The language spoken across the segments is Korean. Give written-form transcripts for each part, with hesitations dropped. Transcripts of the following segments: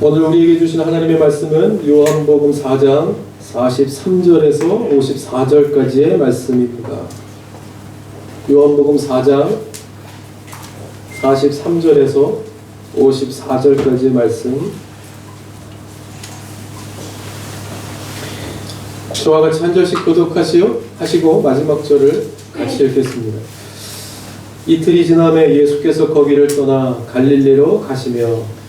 오늘 우리에게 주신 하나님의 말씀은 요한복음 4장 43절에서 54절까지의 말씀입니다. 요한복음 4장 43절에서 54절까지의 말씀, 저와 같이 한 절씩 교독하시고 마지막 절을 같이 읽겠습니다. 이틀이 지남에 예수께서 거기를 떠나 갈릴리로 가시며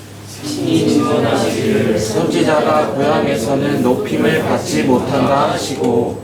이 증언하시기를 선지자가 고향에서는 높임을 받지 못한다 하시고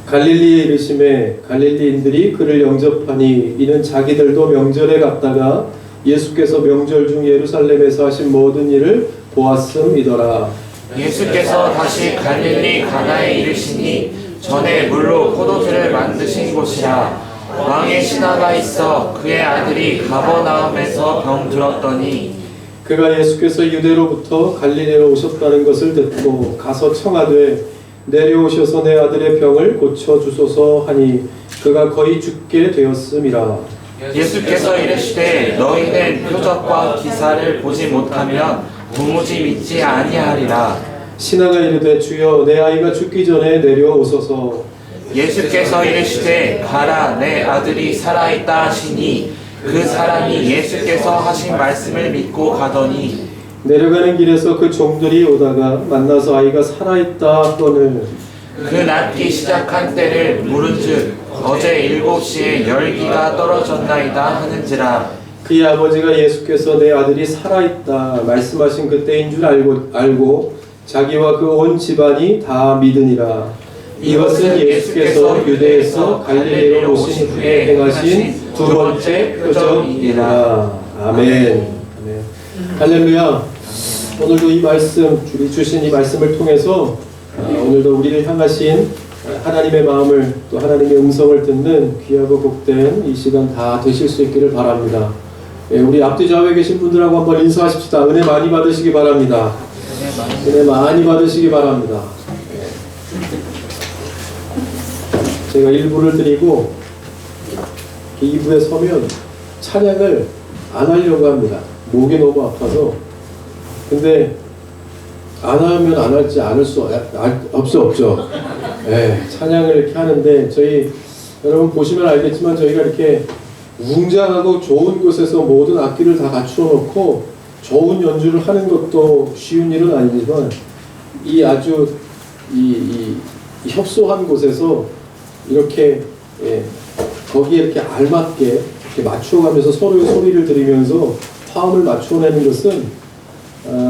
갈릴리에 이르심에 갈릴리인들이 그를 영접하니 이는 자기들도 명절에 갔다가 예수께서 명절 중 예루살렘에서 하신 모든 일을 보았음이더라. 예수께서 다시 갈릴리 가나에 이르시니 전에 물로 포도주를 만드신 곳이라. 왕의 신하가 있어 그의 아들이 가버나움에서 병들었더니 그가 예수께서 유대로부터 갈릴리로 오셨다는 것을 듣고 가서 청하되 내려오셔서 내 아들의 병을 고쳐주소서 하니 그가 거의 죽게 되었음이라. 예수께서 이르시되 너희는 표적과 기사를 보지 못하면 도무지 믿지 아니하리라. 신하가 이르되 주여 내 아이가 죽기 전에 내려오소서. 예수께서 이르시되 가라 내 아들이 살아있다 하시니 그 사람이 예수께서 하신 말씀을 믿고 가더니 내려가는 길에서 그 종들이 오다가 만나서 아이가 살아있다 하거늘 그 낫기 시작한 때를 물은즉 어제 7시에 열기가 떨어졌나이다 하는지라. 그의 아버지가 예수께서 내 아들이 살아있다 말씀하신 그때인 줄 알고 자기와 그 온 집안이 다 믿으니라. 이것은 예수께서 유대에서 갈릴리로 오신 후에 행하신 두 번째 표적이니라. 아멘. 할렐루야. 오늘도 이 말씀, 주님 주신 이 말씀을 통해서 오늘도 우리를 향하신 하나님의 마음을, 또 하나님의 음성을 듣는 귀하고 복된 이 시간 다 되실 수 있기를 바랍니다. 우리 앞뒤 좌우에 계신 분들하고 한번 인사하십시다. 은혜 많이 받으시기 바랍니다. 은혜 많이 받으시기 바랍니다. 제가 1부를 드리고 2부에 서면 찬양을 안 하려고 합니다. 목이 너무 아파서. 근데 안 하면 안 할지 않을 수 없죠. 찬양을 이렇게 하는데 저희 여러분 보시면 알겠지만 저희가 이렇게 웅장하고 좋은 곳에서 모든 악기를 다 갖추어 놓고 좋은 연주를 하는 것도 쉬운 일은 아니지만 이 아주 이 협소한 곳에서 이렇게 거기에 이렇게 알맞게 이렇게 맞추어가면서 서로의 소리를 들으면서 화음을 맞추어내는 것은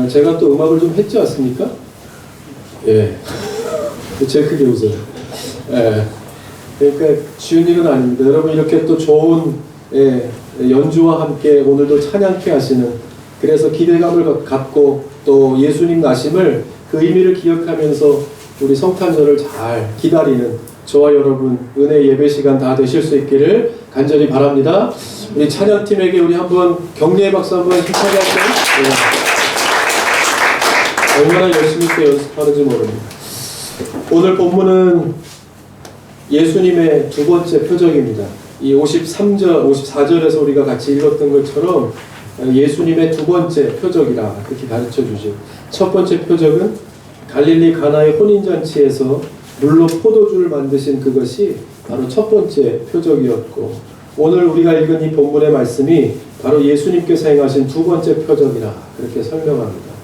제가 또 음악을 좀 했지 않습니까? 제가 크게 웃어요. 그러니까 쉬운 일은 아닙니다. 여러분 이렇게 또 좋은 연주와 함께 오늘도 찬양케 하시는, 그래서 기대감을 갖고 또 예수님 나심을 그 의미를 기억하면서 우리 성탄절을 잘 기다리는 저와 여러분 은혜 예배 시간 다 되실 수 있기를 간절히 바랍니다. 우리 찬양팀에게 우리 한번 격려의 박수 한번 힘차게 할까요? 얼마나 열심히 또 연습하는지 모릅니다. 오늘 본문은 예수님의 두 번째 표적입니다. 이 54절에서 우리가 같이 읽었던 것처럼 예수님의 두 번째 표적이라 그렇게 가르쳐 주죠. 첫 번째 표적은 갈릴리 가나의 혼인잔치에서 물로 포도주를 만드신 그것이 바로 첫 번째 표적이었고, 오늘 우리가 읽은 이 본문의 말씀이 바로 예수님께서 행하신 두 번째 표적이라 그렇게 설명합니다.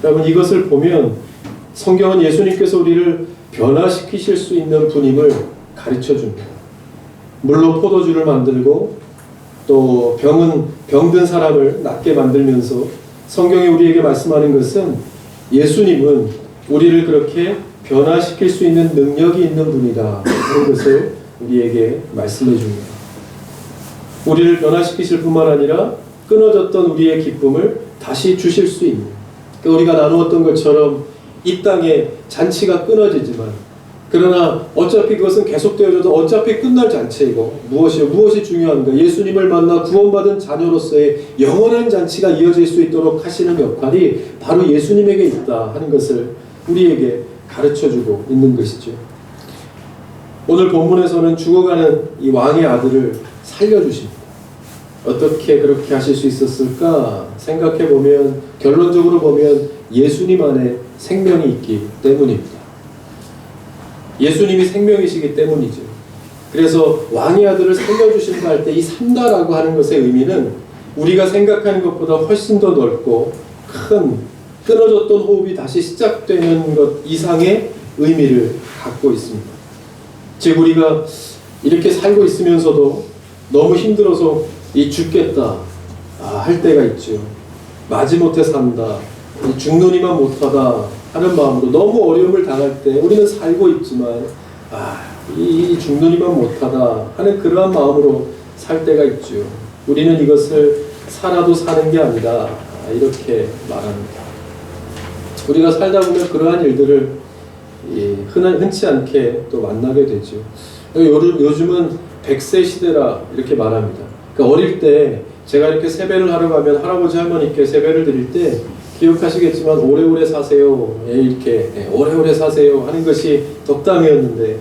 여러분 이것을 보면 성경은 예수님께서 우리를 변화시키실 수 있는 분임을 가르쳐 줍니다. 물로 포도주를 만들고 또 병든 사람을 낫게 만들면서 성경이 우리에게 말씀하는 것은 예수님은 우리를 그렇게 변화시킬 수 있는 능력이 있는 분이다 하는 것을 우리에게 말씀해 줍니다. 우리를 변화시키실 뿐만 아니라 끊어졌던 우리의 기쁨을 다시 주실 수 있는, 우리가 나누었던 것처럼 이 땅에 잔치가 끊어지지만 그러나 어차피 그것은 계속되어져도 어차피 끝날 잔치이고 무엇이 중요한가? 예수님을 만나 구원받은 자녀로서의 영원한 잔치가 이어질 수 있도록 하시는 역할이 바로 예수님에게 있다 하는 것을 우리에게 가르쳐주고 있는 것이죠. 오늘 본문에서는 죽어가는 이 왕의 아들을 살려주십니다. 어떻게 그렇게 하실 수 있었을까 생각해 보면 결론적으로 보면 예수님 안에 생명이 있기 때문입니다. 예수님이 생명이시기 때문이죠. 그래서 왕의 아들을 살려주신다 할 때 이 산다라고 하는 것의 의미는 우리가 생각하는 것보다 훨씬 더 넓고 큰 끊어졌던 호흡이 다시 시작되는 것 이상의 의미를 갖고 있습니다. 즉 우리가 이렇게 살고 있으면서도 너무 힘들어서 이 죽겠다 할 때가 있죠. 마지못해 산다, 죽노니만 못하다 하는 마음으로 너무 어려움을 당할 때 우리는 살고 있지만 이 죽노니만 못하다 하는 그러한 마음으로 살 때가 있죠. 우리는 이것을 살아도 사는 게 아니라 이렇게 말합니다. 우리가 살다 보면 그러한 일들을 흔치 않게 또 만나게 되죠. 요즘은 100세 시대라 이렇게 말합니다. 그러니까 어릴 때 제가 이렇게 세배를 하러 가면 할아버지 할머니께 세배를 드릴 때 기억하시겠지만 오래오래 사세요 이렇게 오래오래 사세요 하는 것이 덕담이었는데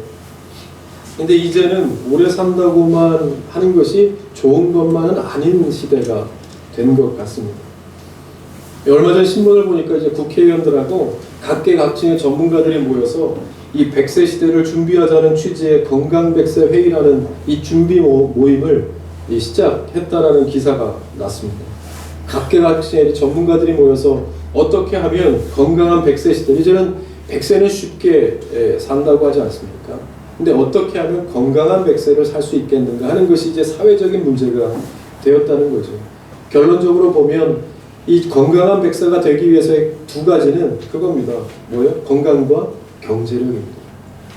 근데 이제는 오래 산다고만 하는 것이 좋은 것만은 아닌 시대가 된 것 같습니다. 얼마 전 신문을 보니까 이제 국회의원들하고 각계각층의 전문가들이 모여서 이 100세 시대를 준비하자는 취지의 건강 100세 회의라는 이 준비 모임을 시작했다라는 기사가 났습니다. 각계각층의 전문가들이 모여서 어떻게 하면 건강한 100세 시대, 이제는 100세는 쉽게 산다고 하지 않습니까? 근데 어떻게 하면 건강한 100세를 살 수 있겠는가 하는 것이 이제 사회적인 문제가 되었다는 거죠. 결론적으로 보면 이 건강한 100세가 되기 위해서의 두 가지는 그겁니다. 뭐예요? 건강과 경제력입니다.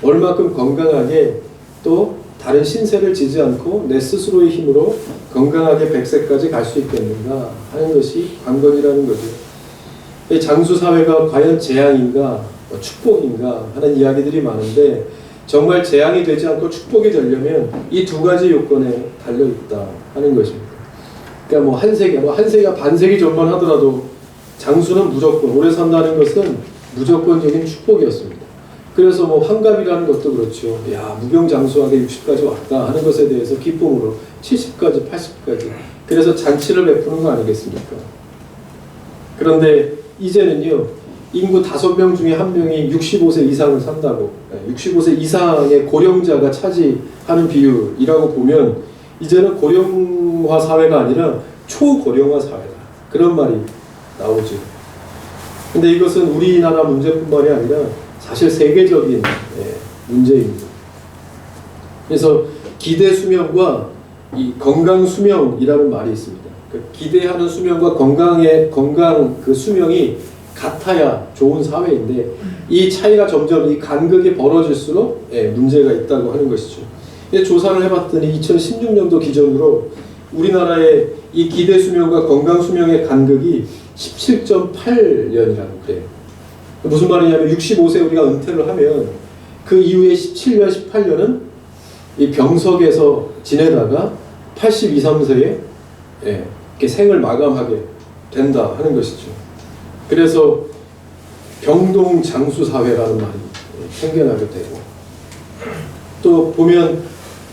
얼마큼 건강하게 또 다른 신세를 지지 않고 내 스스로의 힘으로 건강하게 100세까지 갈 수 있겠는가 하는 것이 관건이라는 거죠. 장수사회가 과연 재앙인가 축복인가 하는 이야기들이 많은데 정말 재앙이 되지 않고 축복이 되려면 이 두 가지 요건에 달려있다 하는 것입니다. 그러니까 한 세기가 반세기 전만 하더라도 장수는 무조건 오래 산다는 것은 무조건적인 축복이었습니다. 그래서 환갑이라는 것도 그렇죠. 무병장수하게 60까지 왔다 하는 것에 대해서 기쁨으로 70까지 80까지 그래서 잔치를 베푸는 거 아니겠습니까? 그런데 이제는요 인구 5명 중에 1명이 65세 이상을 산다고 65세 이상의 고령자가 차지하는 비율이라고 보면 이제는 고령화 사회가 아니라 초고령화 사회다 그런 말이 나오죠. 근데 이것은 우리나라 문제뿐만이 아니라 사실 세계적인 문제입니다. 그래서 기대 수명과 이 건강 수명이라는 말이 있습니다. 기대하는 수명과 건강 그 수명이 같아야 좋은 사회인데 이 차이가 점점 이 간극이 벌어질수록 문제가 있다고 하는 것이죠. 조사를 해봤더니 2016년도 기준으로 우리나라의 이 기대 수명과 건강 수명의 간극이 17.8년이라고 그래요. 무슨 말이냐면 65세 우리가 은퇴를 하면 그 이후에 17년, 18년은 이 병석에서 지내다가 82, 3세에 이렇게 생을 마감하게 된다 하는 것이죠. 그래서 병동장수사회라는 말이 생겨나게 되고 또 보면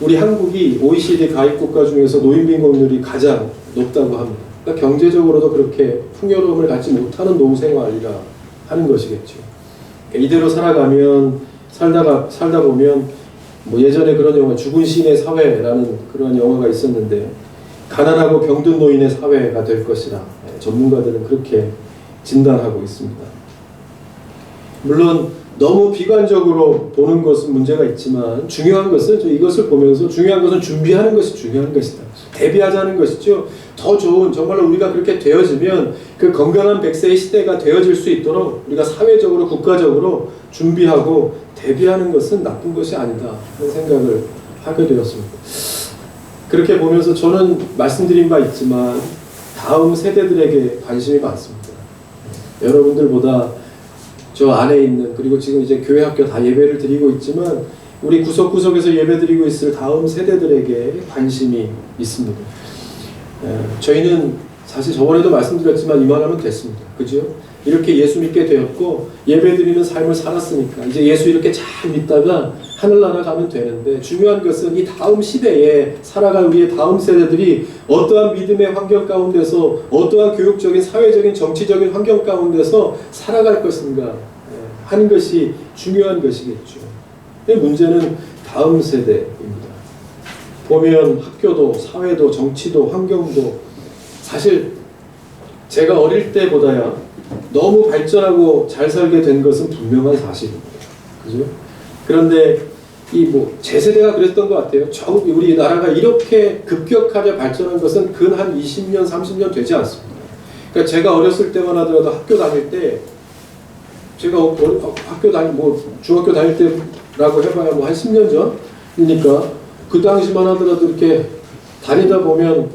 우리 한국이 OECD 가입국가 중에서 노인빈곤율이 가장 높다고 합니다. 그러니까 경제적으로도 그렇게 풍요로움을 갖지 못하는 노후 생활이라 하는 것이겠죠. 그러니까 이대로 살다 보면 예전에 그런 영화 죽은 시인의 사회라는 그런 영화가 있었는데 가난하고 병든 노인의 사회가 될 것이라 전문가들은 그렇게 진단하고 있습니다. 물론 너무 비관적으로 보는 것은 문제가 있지만 중요한 것은 이것을 보면서 중요한 것은 준비하는 것이 중요한 것이다. 대비하자는 것이죠. 더 좋은 정말로 우리가 그렇게 되어지면 그 건강한 100세의 시대가 되어질 수 있도록 우리가 사회적으로 국가적으로 준비하고 대비하는 것은 나쁜 것이 아니다 하는 생각을 하게 되었습니다. 그렇게 보면서 저는 말씀드린 바 있지만 다음 세대들에게 관심이 많습니다. 여러분들보다 저 안에 있는 그리고 지금 이제 교회 학교 다 예배를 드리고 있지만 우리 구석구석에서 예배 드리고 있을 다음 세대들에게 관심이 있습니다. 저희는 사실 저번에도 말씀드렸지만 이만하면 됐습니다. 그죠? 이렇게 예수 믿게 되었고 예배드리는 삶을 살았으니까 이제 예수 이렇게 잘 믿다가 하늘나라 가면 되는데, 중요한 것은 이 다음 시대에 살아갈 우리의 다음 세대들이 어떠한 믿음의 환경 가운데서, 어떠한 교육적인, 사회적인, 정치적인 환경 가운데서 살아갈 것인가 하는 것이 중요한 것이겠죠. 근데 문제는 다음 세대입니다. 보면 학교도, 사회도, 정치도, 환경도 사실 제가 어릴 때보다야 너무 발전하고 잘 살게 된 것은 분명한 사실입니다. 그죠? 그런데 제 세대가 그랬던 것 같아요. 우리 나라가 이렇게 급격하게 발전한 것은 근 한 20년, 30년 되지 않습니다. 그러니까 제가 어렸을 때만 하더라도 학교 다닐 때, 제가 중학교 다닐 때라고 해봐야 한 10년 전이니까, 그 당시만 하더라도 이렇게 다니다 보면,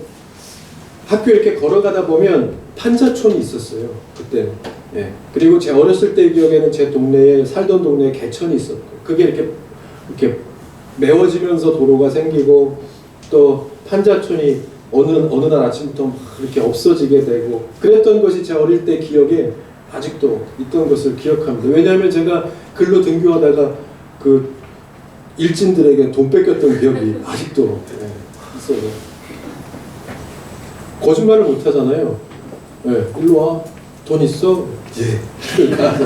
학교 이렇게 걸어가다 보면 판자촌이 있었어요. 그때는. 예. 그리고 제 어렸을 때 기억에는 제 동네에, 살던 동네에 개천이 있었고, 그게 이렇게 메워지면서 도로가 생기고, 또 판자촌이 어느 날 아침부터 막 이렇게 없어지게 되고, 그랬던 것이 제 어릴 때 기억에 아직도 있던 것을 기억합니다. 왜냐하면 제가 글로 등교하다가 그 일진들에게 돈 뺏겼던 기억이 아직도 있어요. 거짓말을 못 하잖아요. 일로 와. 돈 있어? 예. 가서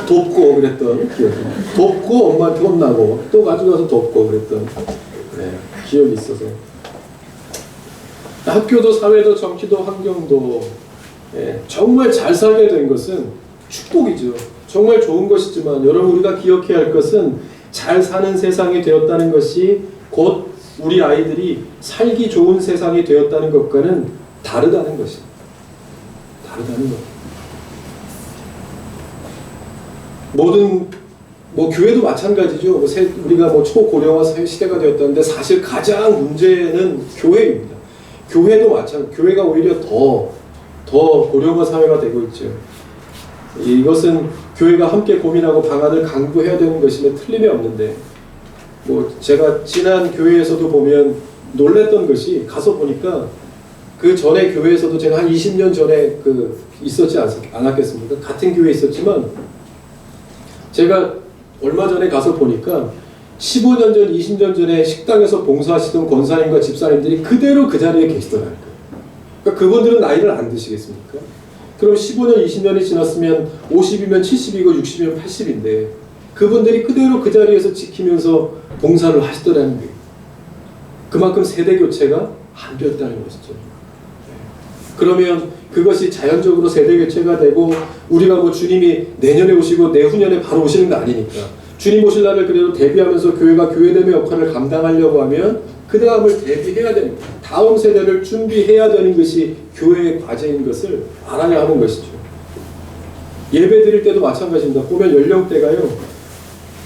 돕고 그랬던 기억이. 돕고 엄마한테 혼나고 또 가져가서 돕고 그랬던 기억이 있어서. 학교도, 사회도, 정치도, 환경도 정말 잘 살게 된 것은 축복이죠. 정말 좋은 것이지만, 여러분 우리가 기억해야 할 것은 잘 사는 세상이 되었다는 것이 곧 우리 아이들이 살기 좋은 세상이 되었다는 것과는 다르다는 것입니다. 다르다는 것. 모든 교회도 마찬가지죠. 우리가 초고령화 시대가 되었다는데, 사실 가장 문제는 교회입니다. 교회도 교회가 오히려 더 고령화 사회가 되고 있죠. 이것은 교회가 함께 고민하고 방안을 강구해야 되는 것임에 틀림이 없는데, 제가 지난 교회에서도 보면 놀랬던 것이, 가서 보니까 그 전에 교회에서도 제가 한 20년 전에 있었지 않았겠습니까? 같은 교회에 있었지만, 제가 얼마 전에 가서 보니까 15년 전, 20년 전에 식당에서 봉사하시던 권사님과 집사님들이 그대로 그 자리에 계시더라고요. 그러니까 그분들은 나이를 안 드시겠습니까? 그럼 15년, 20년이 지났으면 50이면 70이고 60이면 80인데 그분들이 그대로 그 자리에서 지키면서 봉사를 하시더라는 거예요. 그만큼 세대 교체가 안 되었다는 것이죠. 그러면 그것이 자연적으로 세대 교체가 되고, 우리가 주님이 내년에 오시고 내후년에 바로 오시는 거 아니니까, 주님 오실 날을 그래도 대비하면서 교회가 교회됨의 역할을 감당하려고 하면 그 다음을 대비해야 됩니다. 다음 세대를 준비해야 되는 것이 교회의 과제인 것을 알아야 하는 것이죠. 예배 드릴 때도 마찬가지입니다. 보면 연령대가요,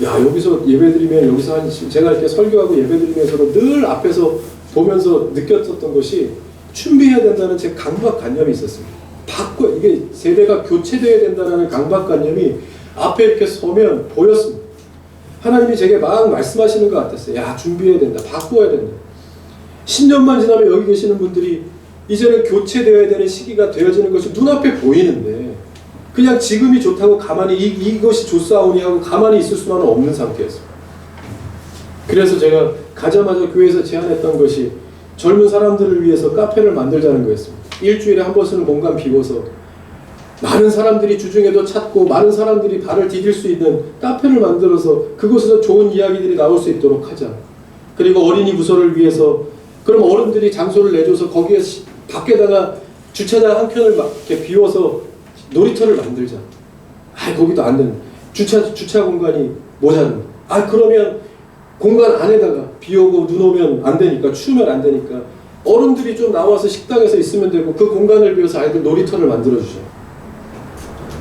여기서 예배 드리면, 여기서 제가 이렇게 설교하고 예배 드리면서도 늘 앞에서 보면서 느꼈었던 것이, 준비해야 된다는 제 강박관념이 있었습니다. 이게 세대가 교체되어야 된다는 강박관념이 앞에 이렇게 서면 보였습니다. 하나님이 제게 막 말씀하시는 것 같았어요. 준비해야 된다. 바꿔야 된다. 10년만 지나면 여기 계시는 분들이 이제는 교체되어야 되는 시기가 되어지는 것이 눈앞에 보이는데, 그냥 지금이 좋다고 가만히 이것이 좋사오니 하고 가만히 있을 수만은 없는 상태였습니다. 그래서 제가 가자마자 교회에서 제안했던 것이, 젊은 사람들을 위해서 카페를 만들자는 거였습니다. 일주일에 한 번 쓰는 공간 비워서 많은 사람들이 주중에도 찾고 많은 사람들이 발을 디딜 수 있는 카페를 만들어서 그곳에서 좋은 이야기들이 나올 수 있도록 하자. 그리고 어린이 부서를 위해서, 그럼 어른들이 장소를 내줘서 거기에 밖에다가 주차장 한 켠을 막 이렇게 비워서 놀이터를 만들자. 거기도 안 되는. 주차 공간이 모자른. 그러면 공간 안에다가 비 오고 눈 오면 안 되니까, 추우면 안 되니까 어른들이 좀 나와서 식당에서 있으면 되고, 그 공간을 비워서 아이들 놀이터를 만들어주죠.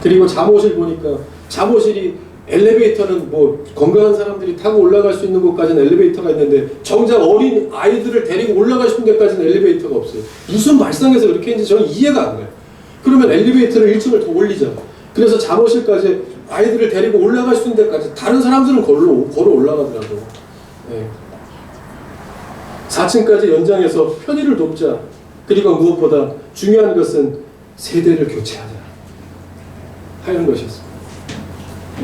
그리고 잠옷을 보니까, 잠옷이 엘리베이터는 건강한 사람들이 타고 올라갈 수 있는 곳까지는 엘리베이터가 있는데, 정작 어린 아이들을 데리고 올라갈 수 있는 데까지는 엘리베이터가 없어요. 무슨 말상에서 그렇게 했는지 저는 이해가 안 가요. 그러면 엘리베이터를 1층을 더 올리자. 그래서 잠옷실까지 아이들을 데리고 올라갈 수 있는 데까지, 다른 사람들은 걸어 올라가더라도 4층까지 연장해서 편의를 돕자. 그리고 무엇보다 중요한 것은 세대를 교체하자 하는 것이었습니다.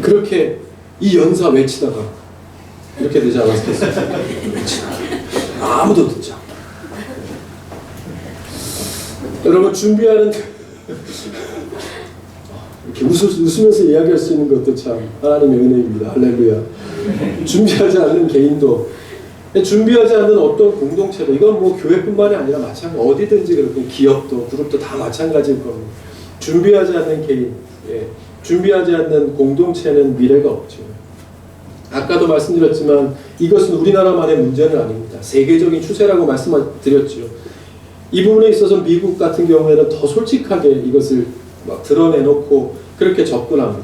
그렇게 이 연사 외치다가 이렇게 되지 않았겠습니까? 아무도 듣지 않고. 여러분 준비하는 이렇게 웃으면서 이야기할 수 있는 것도 참 하나님의 은혜입니다. 할렐루야. 준비하지 않는 개인도, 준비하지 않는 어떤 공동체도, 이건 뭐 교회뿐만이 아니라 마찬가지, 어디든지 그렇고 기업도 그룹도 다 마찬가지일 겁니다. 준비하지 않는 개인, 준비하지 않는 공동체는 미래가 없죠. 아까도 말씀드렸지만 이것은 우리나라만의 문제는 아닙니다. 세계적인 추세라고 말씀드렸죠. 이 부분에 있어서 미국 같은 경우에는 더 솔직하게 이것을 막 드러내놓고 그렇게 접근합니다.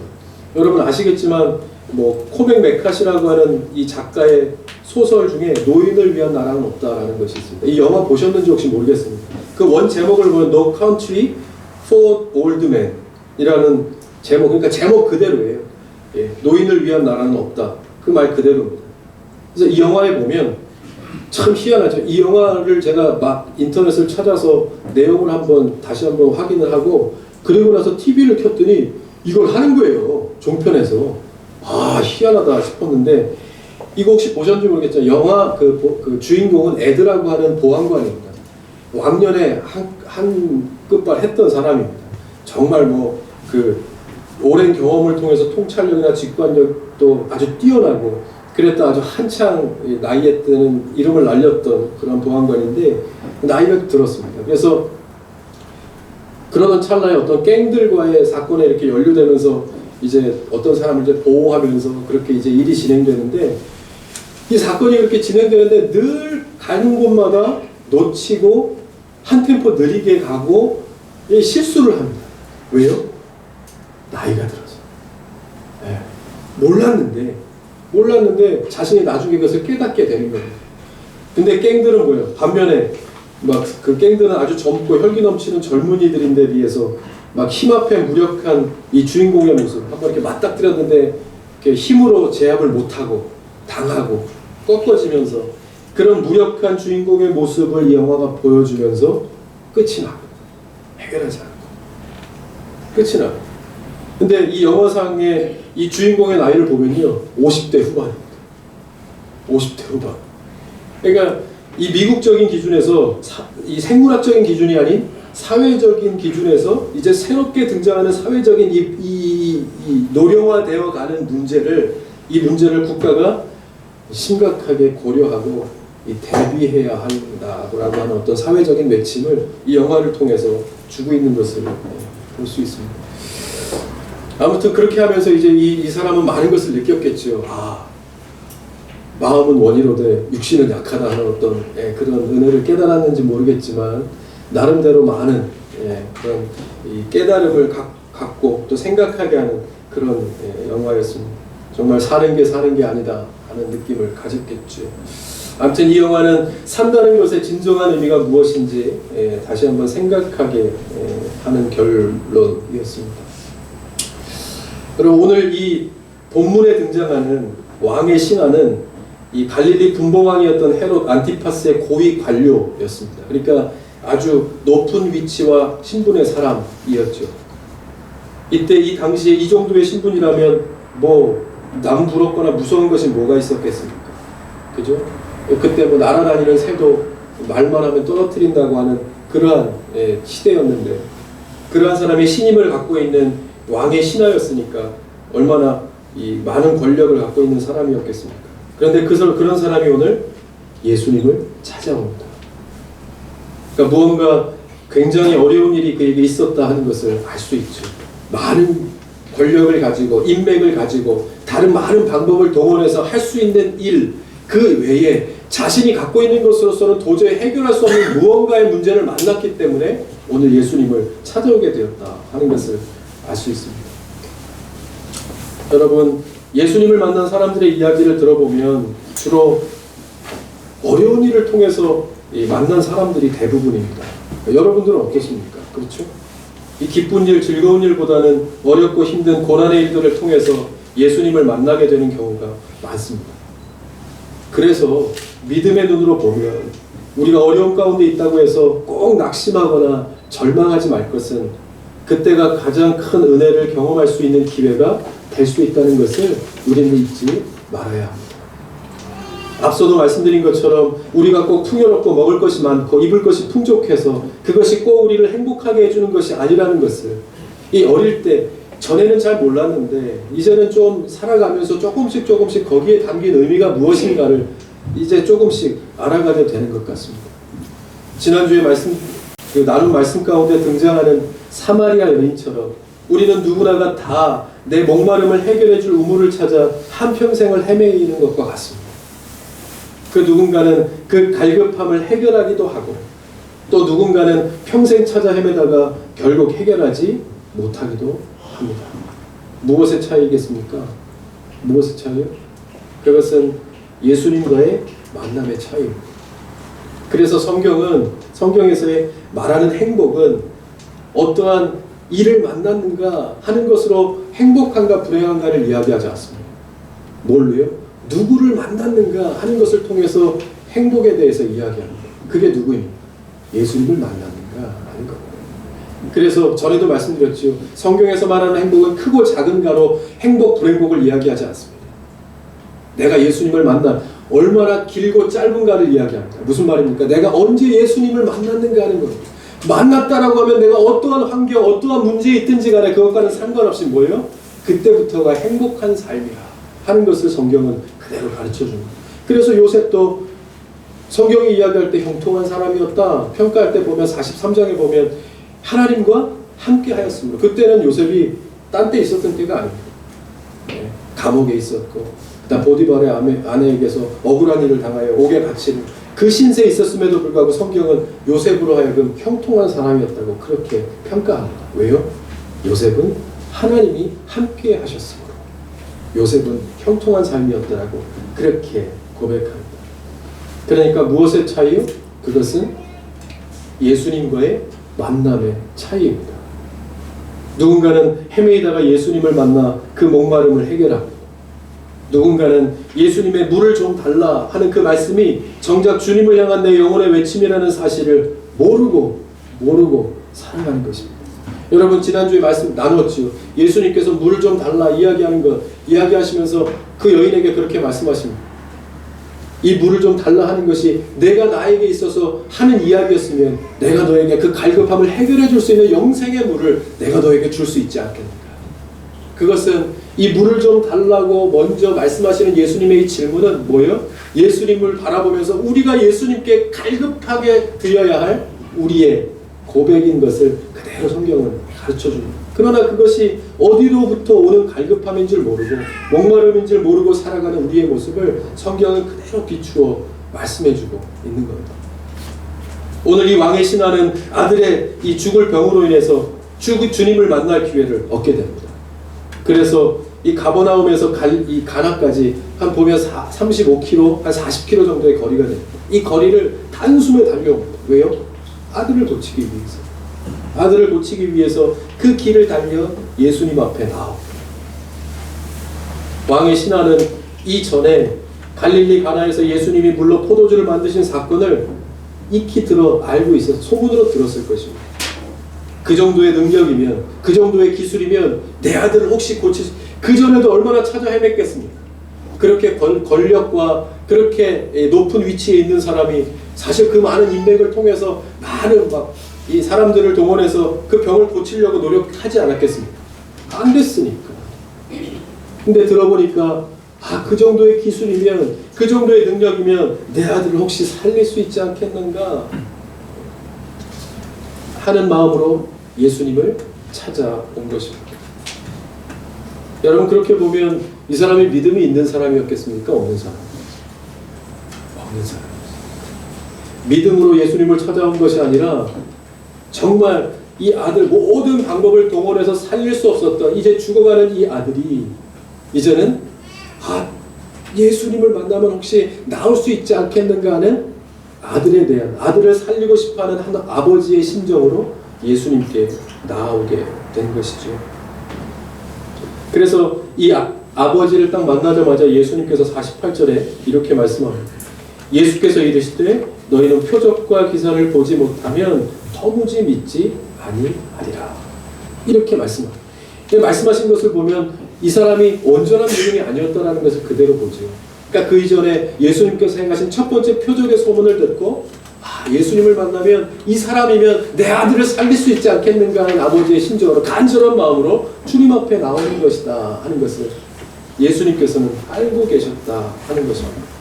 여러분 아시겠지만 뭐 코백 메카시라고 하는 이 작가의 소설 중에 노인을 위한 나라는 없다라는 것이 있습니다. 이 영화 보셨는지 혹시 모르겠습니다. 그 원 제목을 보면 No Country for Old Men 이라는 제목, 그러니까 제목 그대로예요. 노인을 위한 나라는 없다. 그 말 그대로입니다. 그래서 이 영화에 보면 참 희한하죠. 이 영화를 제가 막 인터넷을 찾아서 내용을 다시 한번 확인을 하고, 그리고 나서 TV를 켰더니 이걸 하는 거예요. 종편에서. 아, 희한하다 싶었는데, 이거 혹시 보셨는지 모르겠지만 영화 그 주인공은 에드라고 하는 보안관입니다. 왕년에 한 끝발 했던 사람입니다. 정말 뭐 그 오랜 경험을 통해서 통찰력이나 직관력도 아주 뛰어나고, 그랬다 아주 한창 나이에 때는 이름을 날렸던 그런 보안관인데 나이가 들었습니다. 그래서 그러던 찰나에 어떤 갱들과의 사건에 이렇게 연루되면서 이제 어떤 사람을 이제 보호하면서 그렇게 이제 일이 진행되는데, 이 사건이 그렇게 진행되는데 늘 가는 곳마다 놓치고 한 템포 느리게 가고 실수를 합니다. 왜요? 나이가 들어서. 몰랐는데 자신이 나중에 그것을 깨닫게 되는 거예요. 근데 갱들은 뭐예요? 반면에 막 그 갱들은 아주 젊고 혈기 넘치는 젊은이들인데 비해서 막 힘 앞에 무력한 이 주인공의 모습 한번 이렇게 맞닥뜨렸는데 이렇게 힘으로 제압을 못하고 당하고 꺾어지면서 그런 무력한 주인공의 모습을 이 영화가 보여주면서 끝이 나고 해결하지 않고 끝이 나고. 근데 이 영화상의 이 주인공의 나이를 보면요 50대 후반입니다. 50대 후반. 그러니까 이 미국적인 기준에서 이 생물학적인 기준이 아닌 사회적인 기준에서 이제 새롭게 등장하는 사회적인 이 노령화되어 가는 이 문제를 국가가 심각하게 고려하고 대비해야 한다라고 하는 어떤 사회적인 외침을 이 영화를 통해서 주고 있는 것을 볼 수 있습니다. 아무튼 그렇게 하면서 이제 이 사람은 많은 것을 느꼈겠죠. 아, 마음은 원이로되 육신은 약하다 하는 어떤 그런 은혜를 깨달았는지 모르겠지만 나름대로 많은 그런 이 깨달음을 갖고 또 생각하게 하는 그런 영화였습니다. 정말 사는 게 아니다 하는 느낌을 가졌겠죠. 아무튼 이 영화는 산다는 것의 진정한 의미가 무엇인지 다시 한번 생각하게 하는 결론이었습니다. 그럼 오늘 이 본문에 등장하는 왕의 신하는 이 갈릴리 분봉왕이었던 헤롯 안티파스의 고위 관료였습니다. 그러니까 아주 높은 위치와 신분의 사람이었죠. 이때 이 당시에 이 정도의 신분이라면 뭐 남 부럽거나 무서운 것이 뭐가 있었겠습니까? 그죠? 그때 뭐 날아다니는 새도 말만 하면 떨어뜨린다고 하는 그러한 시대였는데, 그러한 사람이 신임을 갖고 있는 왕의 신하였으니까 얼마나 이 많은 권력을 갖고 있는 사람이었겠습니까? 그런데 그런 사람이 오늘 예수님을 찾아옵니다. 그러니까 무언가 굉장히 어려운 일이 그에게 있었다 하는 것을 알 수 있죠. 많은 권력을 가지고 인맥을 가지고 다른 많은 방법을 동원해서 할 수 있는 일 그 외에 자신이 갖고 있는 것으로서는 도저히 해결할 수 없는 무언가의 문제를 만났기 때문에 오늘 예수님을 찾아오게 되었다 하는 것을 알 수 있습니다. 여러분, 예수님을 만난 사람들의 이야기를 들어보면 주로 어려운 일을 통해서 만난 사람들이 대부분입니다. 여러분들은 어떻습니까? 그렇죠? 이 기쁜 일, 즐거운 일보다는 어렵고 힘든 고난의 일들을 통해서 예수님을 만나게 되는 경우가 많습니다. 그래서 믿음의 눈으로 보면 우리가 어려움 가운데 있다고 해서 꼭 낙심하거나 절망하지 말 것은 그때가 가장 큰 은혜를 경험할 수 있는 기회가 될 수 있다는 것을 우리는 잊지 말아야 합니다. 앞서도 말씀드린 것처럼 우리가 꼭 풍요롭고 먹을 것이 많고 입을 것이 풍족해서 그것이 꼭 우리를 행복하게 해주는 것이 아니라는 것을 이 어릴 때 전에는 잘 몰랐는데 이제는 좀 살아가면서 조금씩 거기에 담긴 의미가 무엇인가를 이제 조금씩 알아가게 되는 것 같습니다. 지난주에 나눈 말씀 가운데 등장하는 사마리아 여인처럼 우리는 누구나가 다 내 목마름을 해결해 줄 우물을 찾아 한평생을 헤매이는 것과 같습니다. 그 누군가는 그 갈급함을 해결하기도 하고 또 누군가는 평생 찾아 헤매다가 결국 해결하지 못하기도 합니다. 무엇의 차이겠습니까? 무엇의 차이요? 그것은 예수님과의 만남의 차이입니다. 그래서 성경에서의 말하는 행복은 어떠한 이를 만났는가 하는 것으로 행복한가 불행한가를 이야기하지 않습니다. 뭘로요? 누구를 만났는가 하는 것을 통해서 행복에 대해서 이야기합니다. 그게 누구입니까? 예수님을 만났는가 하는 겁니다. 그래서 전에도 말씀드렸죠. 성경에서 말하는 행복은 크고 작은가로 행복, 불행복을 이야기하지 않습니다. 내가 예수님을 만난 얼마나 길고 짧은가를 이야기합니다. 무슨 말입니까? 내가 언제 예수님을 만났는가 하는 겁니다. 만났다라고 하면 내가 어떠한 환경, 어떠한 문제에 있든지 간에 그것과는 상관없이 뭐예요? 그때부터가 행복한 삶이라 하는 것을 성경은 그대로 가르쳐줍니다. 그래서 요셉도 성경이 이야기할 때 형통한 사람이었다. 평가할 때 보면 43장에 보면 하나님과 함께 하였습니다. 그때는 요셉이 딴 데 있었던 때가 아닙니다. 네, 감옥에 있었고 그다음 보디발의 아내에게서 억울한 일을 당하여 옥에 갇힌 그 신세에 있었음에도 불구하고 성경은 요셉으로 하여금 형통한 사람이었다고 그렇게 평가합니다. 왜요? 요셉은 하나님이 함께 하셨으므로 요셉은 형통한 삶이었다고 그렇게 고백합니다. 그러니까 무엇의 차이요? 그것은 예수님과의 만남의 차이입니다. 누군가는 헤매이다가 예수님을 만나 그 목마름을 해결합니다. 누군가는 예수님의 물을 좀 달라 하는 그 말씀이 정작 주님을 향한 내 영혼의 외침이라는 사실을 모르고 살아가는 것입니다. 여러분 지난주에 말씀 나눴죠. 예수님께서 물을 좀 달라 이야기하는 것 이야기하시면서 그 여인에게 그렇게 말씀하십니다. 이 물을 좀 달라 하는 것이 내가 나에게 있어서 하는 이야기였으면 내가 너에게 그 갈급함을 해결해 줄 수 있는 영생의 물을 내가 너에게 줄 수 있지 않겠는가. 그것은 이 물을 좀 달라고 먼저 말씀하시는 예수님의 이 질문은 뭐예요? 예수님을 바라보면서 우리가 예수님께 갈급하게 드려야 할 우리의 고백인 것을 그대로 성경은 가르쳐줍니다. 그러나 그것이 어디로부터 오는 갈급함인 줄 모르고 목마름인 줄 모르고 살아가는 우리의 모습을 성경은 그대로 비추어 말씀해주고 있는 겁니다. 오늘 이 왕의 신하는 아들의 이 죽을 병으로 인해서 주님을 만날 기회를 얻게 됩니다. 그래서 이 가버나움에서 이 가나까지 한 보면 35km, 한 40km 정도의 거리가 됩니다. 이 거리를 단숨에 달려옵니다. 왜요? 아들을 고치기 위해서. 아들을 고치기 위해서 그 길을 달려 예수님 앞에 나옵니다. 왕의 신하는 이전에 갈릴리 가나에서 예수님이 물로 포도주를 만드신 사건을 익히 알고 있어서 소문으로 들었을 것입니다. 그 정도의 능력이면, 그 정도의 기술이면 내 아들을 혹시 그 전에도 얼마나 찾아 헤맸겠습니까? 그렇게 권력과 그렇게 높은 위치에 있는 사람이 사실 그 많은 인맥을 통해서 많은 이 사람들을 동원해서 그 병을 고치려고 노력하지 않았겠습니까? 안 됐으니까. 근데 들어보니까 그 정도의 기술이면, 그 정도의 능력이면 내 아들을 혹시 살릴 수 있지 않겠는가 하는 마음으로 예수님을 찾아온 것입니다. 여러분 그렇게 보면 이 사람이 믿음이 있는 사람이었겠습니까? 없는 사람? 없는 사람. 믿음으로 예수님을 찾아온 것이 아니라 정말 이 아들 모든 방법을 동원해서 살릴 수 없었던 이제 죽어가는 이 아들이 이제는 예수님을 만나면 혹시 나올 수 있지 않겠는가 하는 아들에 대한, 아들을 살리고 싶어하는 한 아버지의 심정으로 예수님께 나아오게 된 것이죠. 그래서 이 아버지를 딱 만나자마자 예수님께서 48절에 이렇게 말씀합니다. 예수께서 이르시되 너희는 표적과 기사를 보지 못하면 도무지 믿지 아니하리라. 이렇게 말씀합니다. 말씀하신 것을 보면 이 사람이 온전한 믿음이 아니었다는 것을 그대로 보죠. 그러니까 그 이전에 예수님께서 행하신 첫 번째 표적의 소문을 듣고 예수님을 만나면 이 사람이면 내 아들을 살릴 수 있지 않겠는가 하는 아버지의 심정으로 간절한 마음으로 주님 앞에 나오는 것이다 하는 것을 예수님께서는 알고 계셨다 하는 것입니다.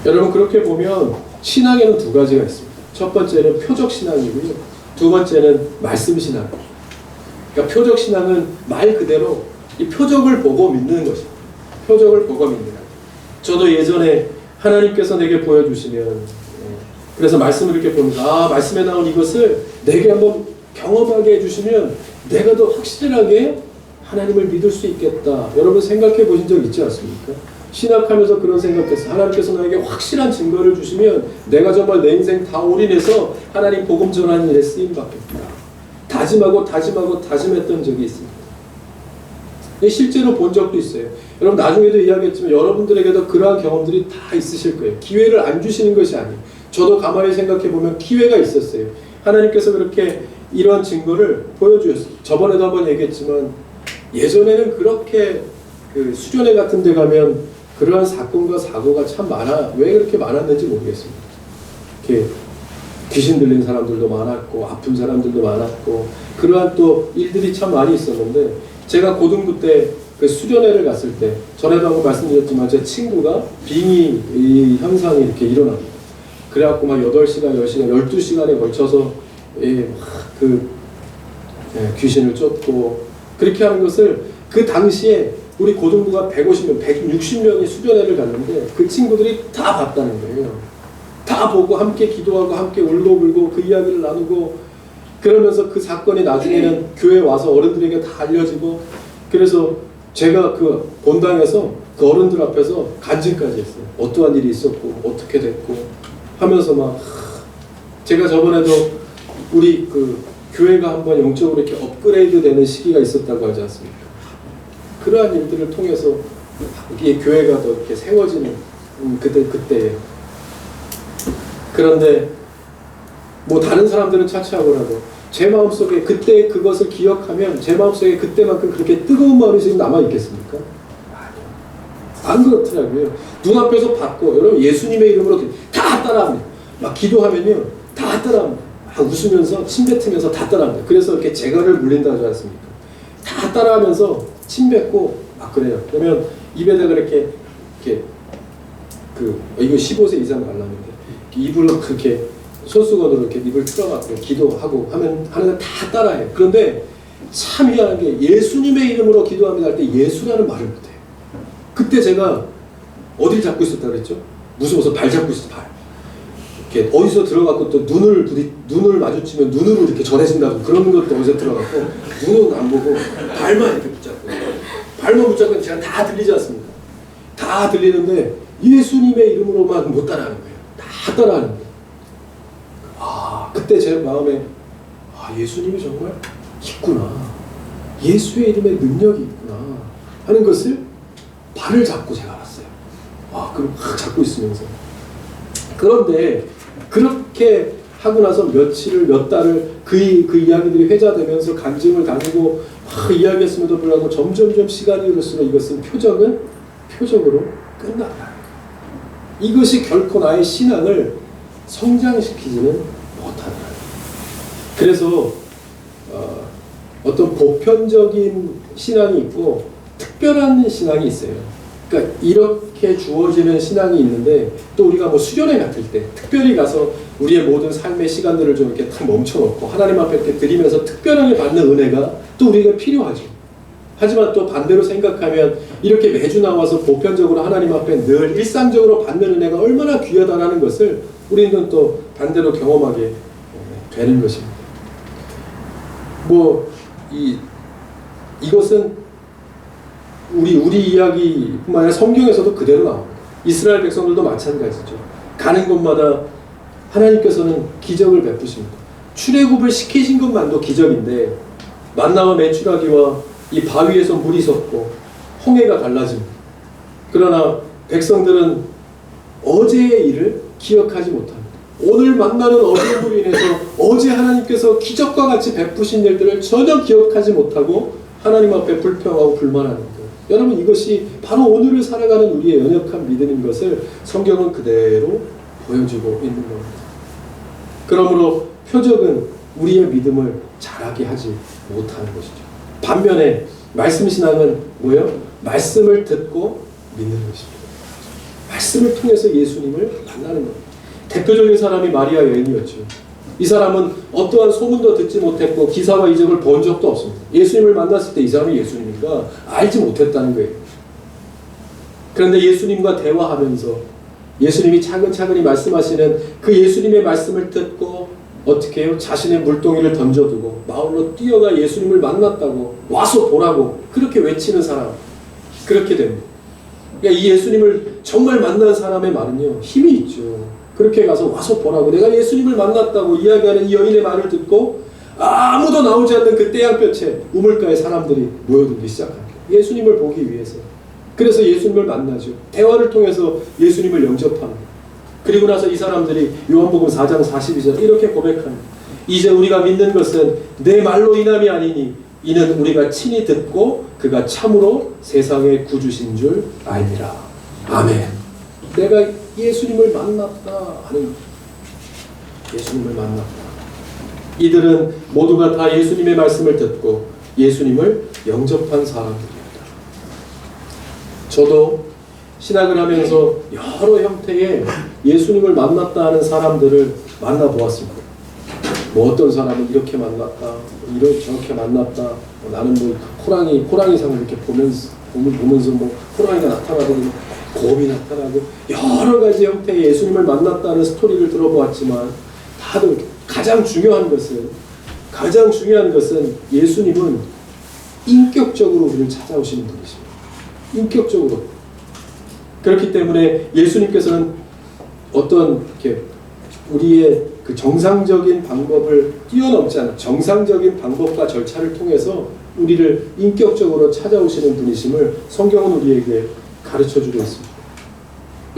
여러분, 그렇게 보면 신앙에는 두 가지가 있습니다. 첫 번째는 표적 신앙이고요. 두 번째는 말씀 신앙. 그러니까 표적 신앙은 말 그대로 이 표적을 보고 믿는 것입니다. 표적을 보고 믿는 것. 저도 예전에 하나님께서 내게 보여주시면, 그래서 말씀을 이렇게 보면서 말씀에 나온 이것을 내게 한번 경험하게 해주시면 내가 더 확실하게 하나님을 믿을 수 있겠다. 여러분 생각해 보신 적 있지 않습니까? 신학하면서 그런 생각했어요. 하나님께서 나에게 확실한 증거를 주시면 내가 정말 내 인생 다 올인해서 하나님 복음 전하는 일에 쓰임 받겠다. 다짐했던 적이 있습니다. 실제로 본 적도 있어요. 여러분 나중에도 이야기했지만 여러분들에게도 그러한 경험들이 다 있으실 거예요. 기회를 안 주시는 것이 아니에요. 저도 가만히 생각해 보면 기회가 있었어요. 하나님께서 그렇게 이러한 증거를 보여주셨어요. 저번에도 한번 얘기했지만 예전에는 그렇게 그 수련회 같은 데 가면 그러한 사건과 사고가 참 왜 그렇게 많았는지 모르겠습니다. 이렇게 귀신 들린 사람들도 많았고 아픈 사람들도 많았고 그러한 또 일들이 참 많이 있었는데, 제가 고등부 때 그 수련회를 갔을 때 전에도 한번 말씀드렸지만 제 친구가 빙의 현상이 이렇게 일어납니다. 그래갖고 막 8시간, 10시간, 12시간에 걸쳐서 귀신을 쫓고 그렇게 하는 것을 그 당시에 우리 고등부가 150명, 160명이 수련회를 갔는데 그 친구들이 다 봤다는 거예요. 다 보고 함께 기도하고 함께 울고불고 그 이야기를 나누고 그러면서 그 사건이 나중에는 교회에 와서 어른들에게 다 알려지고, 그래서 제가 그 본당에서 그 어른들 앞에서 간증까지 했어요. 어떠한 일이 있었고 어떻게 됐고 하면서 막 제가 저번에도 우리 그 교회가 한번 영적으로 이렇게 업그레이드 되는 시기가 있었다고 하지 않습니까? 그러한 일들을 통해서 이게 교회가 더 이렇게 세워지는 그때예요. 그런데 뭐 다른 사람들은 차치하고라도 제 마음속에 그때 그것을 기억하면 제 마음속에 그때만큼 그렇게 뜨거운 마음이 지금 남아있겠습니까? 아니요. 안 그렇더라고요. 눈앞에서 받고, 여러분 예수님의 이름으로 다 따라합니다. 막 기도하면요 다 따라합니다. 막 웃으면서 침 뱉으면서 다 따라합니다. 그래서 이렇게 재갈을 물린다 하지 않습니까? 다 따라하면서 침 뱉고 막 그래요. 그러면 입에다가 이렇게 이거 15세 이상 말랐는데 입으로 그렇게 손수건으로 이렇게 입을 틀어갖고 기도하고 하는 걸 다 따라해요. 그런데 참 희한한 게 예수님의 이름으로 기도합니다 할 때 예수라는 말을 못해요. 그때 제가 어딜 잡고 있었다 그랬죠? 무서워서 발 잡고 있었어. 발. 이렇게 어디서 들어갖고 또 눈을 마주치면 눈으로 이렇게 전해진다고 그런 것도 어디서 들어갖고 눈은 안 보고 발만 이렇게 붙잡고, 발만 붙잡고 제가 다 들리지 않습니까? 다 들리는데 예수님의 이름으로만 못 따라하는 거예요. 다 따라하는 거예요. 그때 제 마음에 예수님이 정말 있구나, 예수의 이름에 능력이 있구나 하는 것을 발을 잡고 제가 알았어요. 그럼 잡고 있으면서. 그런데 그렇게 하고 나서 몇 달을 그 이야기들이 회자되면서 간증을 다니고 이야기했음에도 불구하고 점점점 시간이 흐를수록 이것은 표적으로 끝났다. 이것이 결코 나의 신앙을 성장시키지는 못하더라. 그래서 어떤 보편적인 신앙이 있고 특별한 신앙이 있어요. 그러니까 이렇게 주어지는 신앙이 있는데, 또 우리가 뭐 수련회 같을 때 특별히 가서 우리의 모든 삶의 시간들을 좀 이렇게 탁 멈춰놓고 하나님 앞에 이렇게 드리면서 특별하게 받는 은혜가 또 우리가 필요하죠. 하지만 또 반대로 생각하면 이렇게 매주 나와서 보편적으로 하나님 앞에 늘 일상적으로 받는 은혜가 얼마나 귀하다는 것을 우리는 또 반대로 경험하게 되는 것입니다. 이것은 우리 이야기뿐만 아니라 성경에서도 그대로 나옵니다. 이스라엘 백성들도 마찬가지죠. 가는 곳마다 하나님께서는 기적을 베푸십니다. 출애굽을 시키신 것만도 기적인데 만나와 메추라기와 이 바위에서 물이 솟고 홍해가 갈라집니다. 그러나 백성들은 어제의 일을 기억하지 못합니다. 오늘 만나는 어려움으로 인해서 어제 하나님께서 기적과 같이 베푸신 일들을 전혀 기억하지 못하고 하나님 앞에 불평하고 불만하는 것. 여러분, 이것이 바로 오늘을 살아가는 우리의 연약한 믿음인 것을 성경은 그대로 보여주고 있는 겁니다. 그러므로 표적은 우리의 믿음을 자라게 하지 못하는 것이죠. 반면에 말씀신앙은 뭐예요? 말씀을 듣고 믿는 것입니다. 말씀을 통해서 예수님을 만나는 겁니다. 대표적인 사람이 마리아 여인이었죠. 이 사람은 어떠한 소문도 듣지 못했고 기사와 이적을 본 적도 없습니다. 예수님을 만났을 때 이 사람이 예수님인가 알지 못했다는 거예요. 그런데 예수님과 대화하면서 예수님이 차근차근히 말씀하시는 그 예수님의 말씀을 듣고 어떻게 해요? 자신의 물동이를 던져두고 마을로 뛰어가 예수님을 만났다고 와서 보라고 그렇게 외치는 사람, 그렇게 됩니다. 그러니까 이 예수님을 정말 만난 사람의 말은요, 힘이 있죠. 그렇게 가서 와서 보라고 내가 예수님을 만났다고 이야기하는 이 여인의 말을 듣고 아무도 나오지 않는 그 떼양볕에 우물가에 사람들이 모여들기 시작합니다. 예수님을 보기 위해서. 그래서 예수님을 만나죠. 대화를 통해서 예수님을 영접합니다. 그리고 나서 이 사람들이 요한복음 4장 42절 이렇게 고백합니다. 이제 우리가 믿는 것은 내 말로 인함이 아니니 이는 우리가 친히 듣고 그가 참으로 세상의 구주신 줄 알미라. 아멘. 내가 예수님을 만났다 하는, 예수님을 만났다. 이들은 모두가 다 예수님의 말씀을 듣고 예수님을 영접한 사람들입니다. 저도 신학을 하면서 여러 형태의 예수님을 만났다 하는 사람들을 만나보았습니다. 뭐 어떤 사람은 이렇게 만났다, 이렇게 저렇게 만났다, 나는 뭐 호랑이상을 이렇게 보면서 뭐 호랑이가 나타나더니 곰이 나타나고 여러 가지 형태의 예수님을 만났다는 스토리를 들어보았지만 다들 가장 중요한 것은 예수님은 인격적으로 우리를 찾아오시는 분이십니다. 인격적으로. 그렇기 때문에 예수님께서는 어떤 이렇게 우리의 그 정상적인 방법을 뛰어넘지 않은 정상적인 방법과 절차를 통해서 우리를 인격적으로 찾아오시는 분이심을 성경은 우리에게 가르쳐주고 있습니다.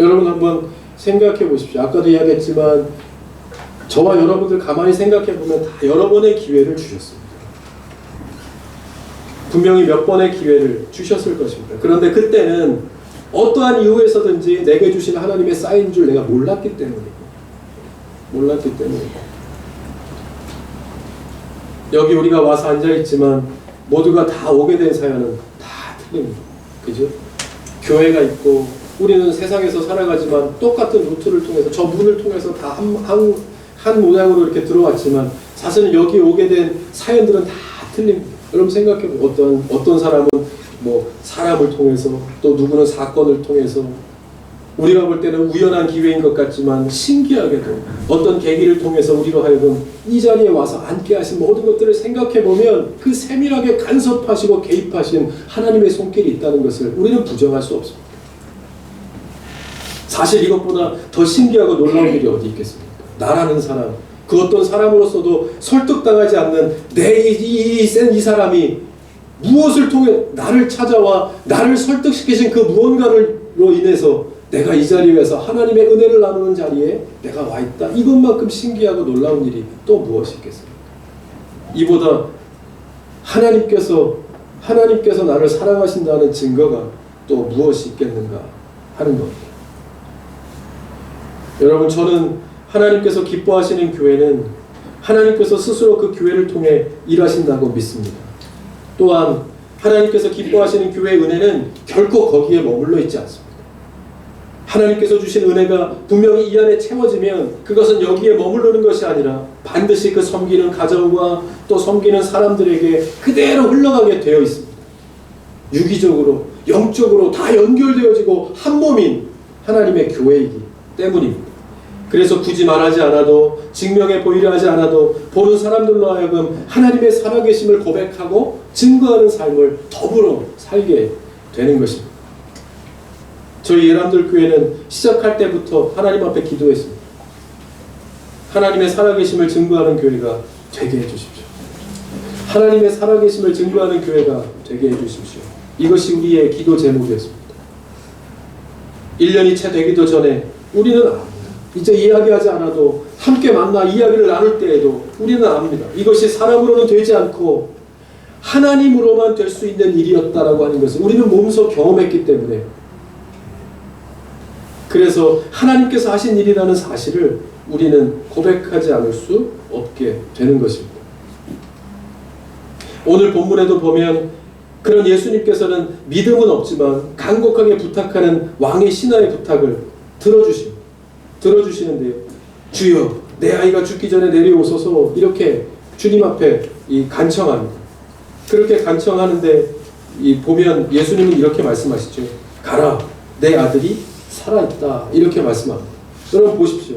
여러분 한번 생각해 보십시오. 아까도 이야기했지만 저와 여러분들 가만히 생각해 보면 다 여러 번의 기회를 주셨습니다. 분명히 몇 번의 기회를 주셨을 것입니다. 그런데 그때는 어떠한 이유에서든지 내게 주신 하나님의 사인 줄 내가 몰랐기 때문이고 여기 우리가 와서 앉아있지만 모두가 다 오게 된 사연은 다 틀립니다. 그죠? 교회가 있고 우리는 세상에서 살아가지만 똑같은 루트를 통해서 저 문을 통해서 다 한 모양으로 이렇게 들어왔지만 사실은 여기 오게 된 사연들은 다 틀립니다. 여러분 생각해보면 어떤 사람은 뭐 사람을 통해서 또 누구는 사건을 통해서 우리가 볼 때는 우연한 기회인 것 같지만 신기하게도 어떤 계기를 통해서 우리로 하여금 이 자리에 와서 앉게 하신 모든 것들을 생각해보면 그 세밀하게 간섭하시고 개입하신 하나님의 손길이 있다는 것을 우리는 부정할 수 없습니다. 사실 이것보다 더 신기하고 놀라운 일이 어디 있겠습니까? 나라는 사람, 그 어떤 사람으로서도 설득당하지 않는 이 사람이 무엇을 통해 나를 찾아와 나를 설득시키신 그 무언가로 인해서 내가 이 자리에서 하나님의 은혜를 나누는 자리에 내가 와 있다. 이것만큼 신기하고 놀라운 일이 또 무엇이 있겠습니까? 이보다 하나님께서 나를 사랑하신다는 증거가 또 무엇이 있겠는가 하는 겁니다. 여러분, 저는 하나님께서 기뻐하시는 교회는 하나님께서 스스로 그 교회를 통해 일하신다고 믿습니다. 또한 하나님께서 기뻐하시는 교회의 은혜는 결코 거기에 머물러 있지 않습니다. 하나님께서 주신 은혜가 분명히 이 안에 채워지면 그것은 여기에 머무르는 것이 아니라 반드시 그 섬기는 가정과 또 섬기는 사람들에게 그대로 흘러가게 되어 있습니다. 유기적으로, 영적으로 다 연결되어지고 한 몸인 하나님의 교회이기 때문입니다. 그래서 굳이 말하지 않아도 증명해 보이려 하지 않아도 보는 사람들로 하여금 하나님의 살아계심을 고백하고 증거하는 삶을 더불어 살게 되는 것입니다. 저희 예람들 교회는 시작할 때부터 하나님 앞에 기도했습니다. 하나님의 살아계심을 증거하는 교회가 되게 해주십시오. 하나님의 살아계심을 증거하는 교회가 되게 해주십시오. 이것이 우리의 기도 제목이었습니다. 1년이 채 되기도 전에 우리는 압니다. 이제 이야기하지 않아도 함께 만나 이야기를 나눌 때에도 우리는 압니다. 이것이 사람으로는 되지 않고 하나님으로만 될 수 있는 일이었다라고 하는 것을 우리는 몸소 경험했기 때문에, 그래서 하나님께서 하신 일이라는 사실을 우리는 고백하지 않을 수 없게 되는 것입니다. 오늘 본문에도 보면 그런 예수님께서는 믿음은 없지만 간곡하게 부탁하는 왕의 신하의 부탁을 들어주시는데요. 주여, 내 아이가 죽기 전에 내려오소서, 이렇게 주님 앞에 간청합니다. 그렇게 간청하는데 보면 예수님은 이렇게 말씀하시죠. 가라, 내 아들이 살아있다, 이렇게 말씀합니다. 여러분 보십시오.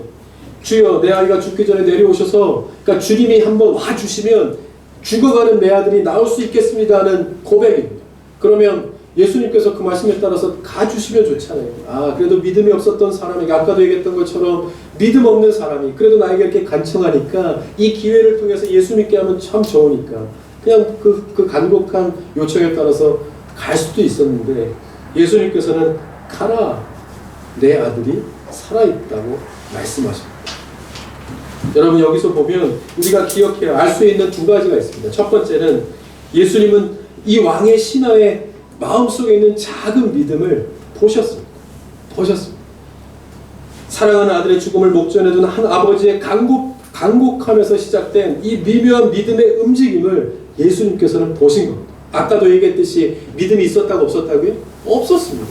주여, 내 아이가 죽기 전에 내려오셔서, 그러니까 주님이 한번 와주시면 죽어가는 내 아들이 나올 수 있겠습니다 하는 고백입니다. 그러면 예수님께서 그 말씀에 따라서 가주시면 좋잖아요. 그래도 믿음이 없었던 사람에게, 아까도 얘기했던 것처럼 믿음 없는 사람이 그래도 나에게 이렇게 간청하니까 이 기회를 통해서 예수 믿게 하면 참 좋으니까 그냥 그 간곡한 요청에 따라서 갈 수도 있었는데, 예수님께서는 가라, 내 아들이 살아있다고 말씀하십니다. 여러분 여기서 보면 우리가 기억해야 알 수 있는 두 가지가 있습니다. 첫 번째는 예수님은 이 왕의 신하의 마음속에 있는 작은 믿음을 보셨습니다. 사랑하는 아들의 죽음을 목전에 둔 한 아버지의 간곡함에서 시작된 이 미묘한 믿음의 움직임을 예수님께서는 보신 겁니다. 아까도 얘기했듯이 믿음이 있었다고 없었다고요? 없었습니다.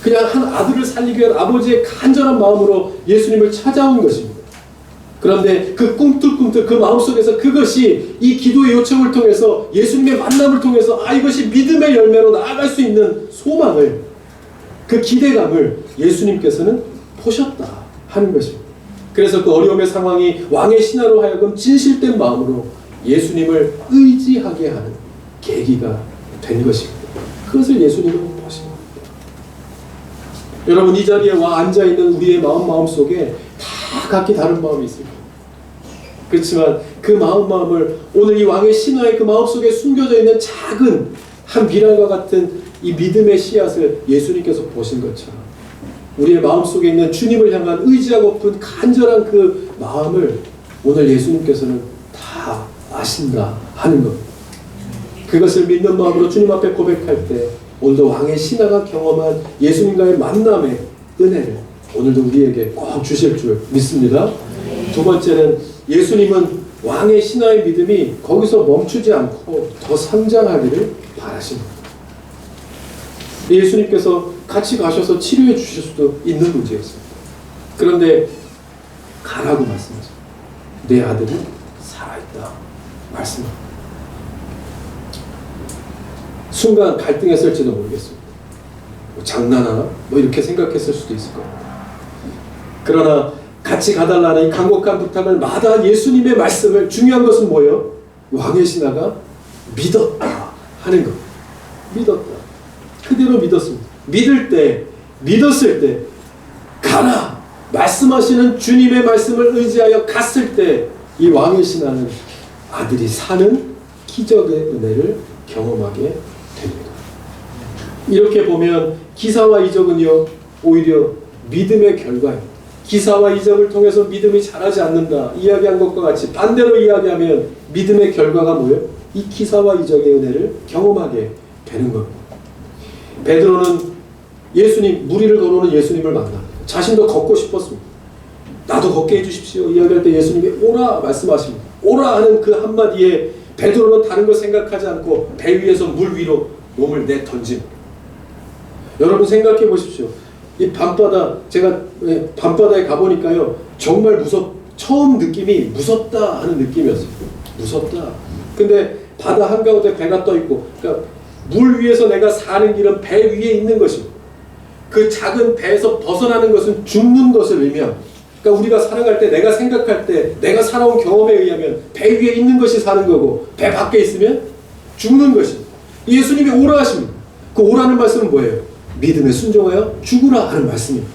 그냥 한 아들을 살리기 위한 아버지의 간절한 마음으로 예수님을 찾아온 것입니다. 그런데 그 꿈틀꿈틀 그 마음속에서 그것이 이 기도의 요청을 통해서, 예수님의 만남을 통해서 이것이 믿음의 열매로 나아갈 수 있는 소망을, 그 기대감을 예수님께서는 보셨다 하는 것입니다. 그래서 그 어려움의 상황이 왕의 신하로 하여금 진실된 마음으로 예수님을 의지하게 하는 계기가 된 것입니다. 그것을 예수님은 보신 겁니다. 여러분 이 자리에 와 앉아있는 우리의 마음속에 다 각기 다른 마음이 있습니다. 그렇지만 그 마음을 오늘 이 왕의 신하의 그 마음속에 숨겨져 있는 작은 한 비랄과 같은 이 믿음의 씨앗을 예수님께서 보신 것처럼 우리의 마음속에 있는 주님을 향한 의지하고픈 간절한 그 마음을 오늘 예수님께서는 다 아신다 하는 겁니다. 그것을 믿는 마음으로 주님 앞에 고백할 때 오늘도 왕의 신하가 경험한 예수님과의 만남의 은혜를 오늘도 우리에게 꼭 주실 줄 믿습니다. 두 번째는 예수님은 왕의 신하의 믿음이 거기서 멈추지 않고 더 성장하기를 바라십니다. 예수님께서 같이 가셔서 치료해 주실 수도 있는 문제였습니다. 그런데 가라고 말씀하십니다. 내 아들이 살아있다 말씀합니다. 순간 갈등했을지도 모르겠습니다. 장난하나? 이렇게 생각했을 수도 있을 겁니다. 그러나 같이 가달라는 이 간곡한 부탁을 마다 예수님의 말씀을, 중요한 것은 뭐예요? 왕의 신하가 믿었다 하는 것. 믿었다. 그대로 믿었습니다. 믿었을 때 가라 말씀하시는 주님의 말씀을 의지하여 갔을 때 이 왕의 신하는 아들이 사는 기적의 은혜를 경험하게 됩니다. 이렇게 보면 기사와 이적은요 오히려 믿음의 결과입니다. 기사와 이적을 통해서 믿음이 자라지 않는다 이야기한 것과 같이 반대로 이야기하면 믿음의 결과가 뭐예요? 이 기사와 이적의 은혜를 경험하게 되는 겁니다. 베드로는 물 위를 걸어오는 예수님을 만납니다. 자신도 걷고 싶었습니다. 나도 걷게 해주십시오 이야기할 때 예수님이 오라 말씀하십니다. 오라 하는 그 한마디에 베드로는 다른 걸 생각하지 않고 배 위에서 물 위로 몸을 내던집니다. 여러분 생각해 보십시오. 이 밤바다, 제가 밤바다에 가보니까요 정말 처음 느낌이 무섭다 하는 느낌이었어요. 무섭다. 근데 바다 한가운데 배가 떠 있고, 그러니까 물 위에서 내가 사는 길은 배 위에 있는 것이고, 그 작은 배에서 벗어나는 것은 죽는 것을 의미합니다. 그러니까 우리가 살아갈 때, 내가 생각할 때, 내가 살아온 경험에 의하면 배 위에 있는 것이 사는 거고, 배 밖에 있으면 죽는 것입니다. 예수님이 오라 하십니다. 그 오라는 말씀은 뭐예요? 믿음에 순종하여 죽으라 하는 말씀입니다.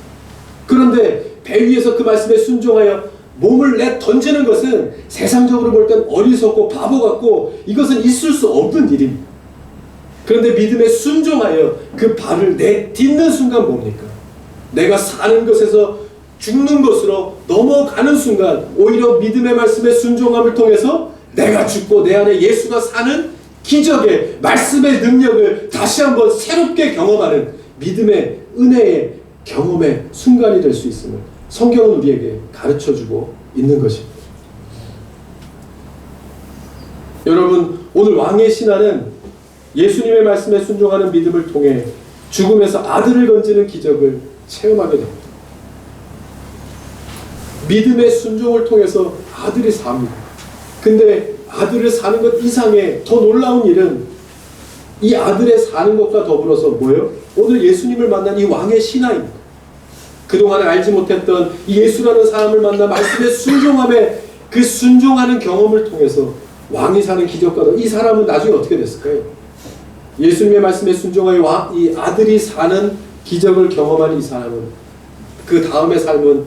그런데 배 위에서 그 말씀에 순종하여 몸을 내 던지는 것은 세상적으로 볼 땐 어리석고 바보 같고 이것은 있을 수 없는 일입니다. 그런데 믿음에 순종하여 그 발을 내딛는 순간 뭡니까? 내가 사는 것에서 죽는 것으로 넘어가는 순간 오히려 믿음의 말씀에 순종함을 통해서 내가 죽고 내 안에 예수가 사는 기적의 말씀의 능력을 다시 한번 새롭게 경험하는 믿음의 은혜의 경험의 순간이 될 수 있음을 성경은 우리에게 가르쳐주고 있는 것입니다. 여러분, 오늘 왕의 신하는 예수님의 말씀에 순종하는 믿음을 통해 죽음에서 아들을 건지는 기적을 체험하게 됩니다. 믿음의 순종을 통해서 아들이 삽니다. 근데 아들을 사는 것 이상의 더 놀라운 일은 이 아들의 사는 것과 더불어서 뭐예요? 오늘 예수님을 만난 이 왕의 신하입니다. 그동안 알지 못했던 이 예수라는 사람을 만나 말씀에 순종함에 그 순종하는 경험을 통해서 왕이 사는 기적과 이 사람은 나중에 어떻게 됐을까요? 예수님의 말씀에 순종하여 이 아들이 사는 기적을 경험한 이 사람은 그 다음의 삶은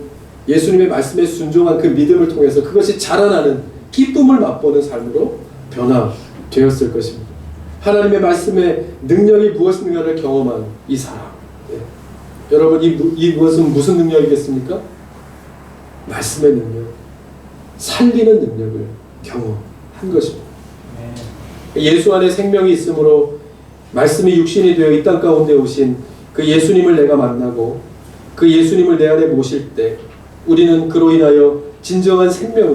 예수님의 말씀에 순종한 그 믿음을 통해서 그것이 자라나는 기쁨을 맛보는 삶으로 변화되었을 것입니다. 하나님의 말씀의 능력이 무엇인가를 경험한 이 사람. 네. 여러분, 이것은 무슨 능력이겠습니까? 말씀의 능력, 살리는 능력을 경험한 것입니다. 예수 안에 생명이 있으므로 말씀이 육신이 되어 이 땅 가운데 오신 그 예수님을 내가 만나고 그 예수님을 내 안에 모실 때 우리는 그로 인하여 진정한 생명을,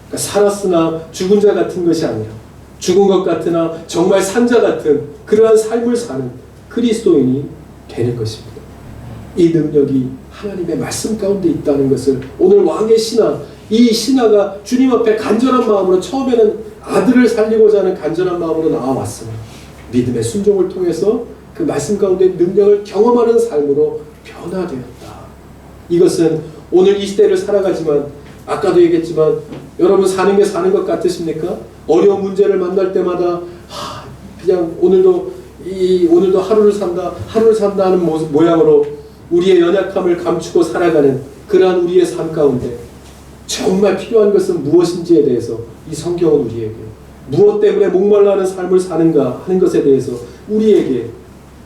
그러니까 살았으나 죽은 자 같은 것이 아니라 죽은 것 같으나 정말 산 자 같은 그러한 삶을 사는 그리스도인이 되는 것입니다. 이 능력이 하나님의 말씀 가운데 있다는 것을 오늘 왕의 신하, 이 신하가 주님 앞에 간절한 마음으로, 처음에는 아들을 살리고자 하는 간절한 마음으로 나와왔으나 믿음의 순종을 통해서 그 말씀 가운데 능력을 경험하는 삶으로 변화되었다. 이것은 오늘 이 시대를 살아가지만 아까도 얘기했지만 여러분 사는 게 사는 것 같으십니까? 어려운 문제를 만날 때마다 그냥 오늘도 하루를 산다 하는 모양으로 우리의 연약함을 감추고 살아가는 그러한 우리의 삶 가운데 정말 필요한 것은 무엇인지에 대해서 이 성경은 우리에게 무엇 때문에 목말라하는 삶을 사는가 하는 것에 대해서 우리에게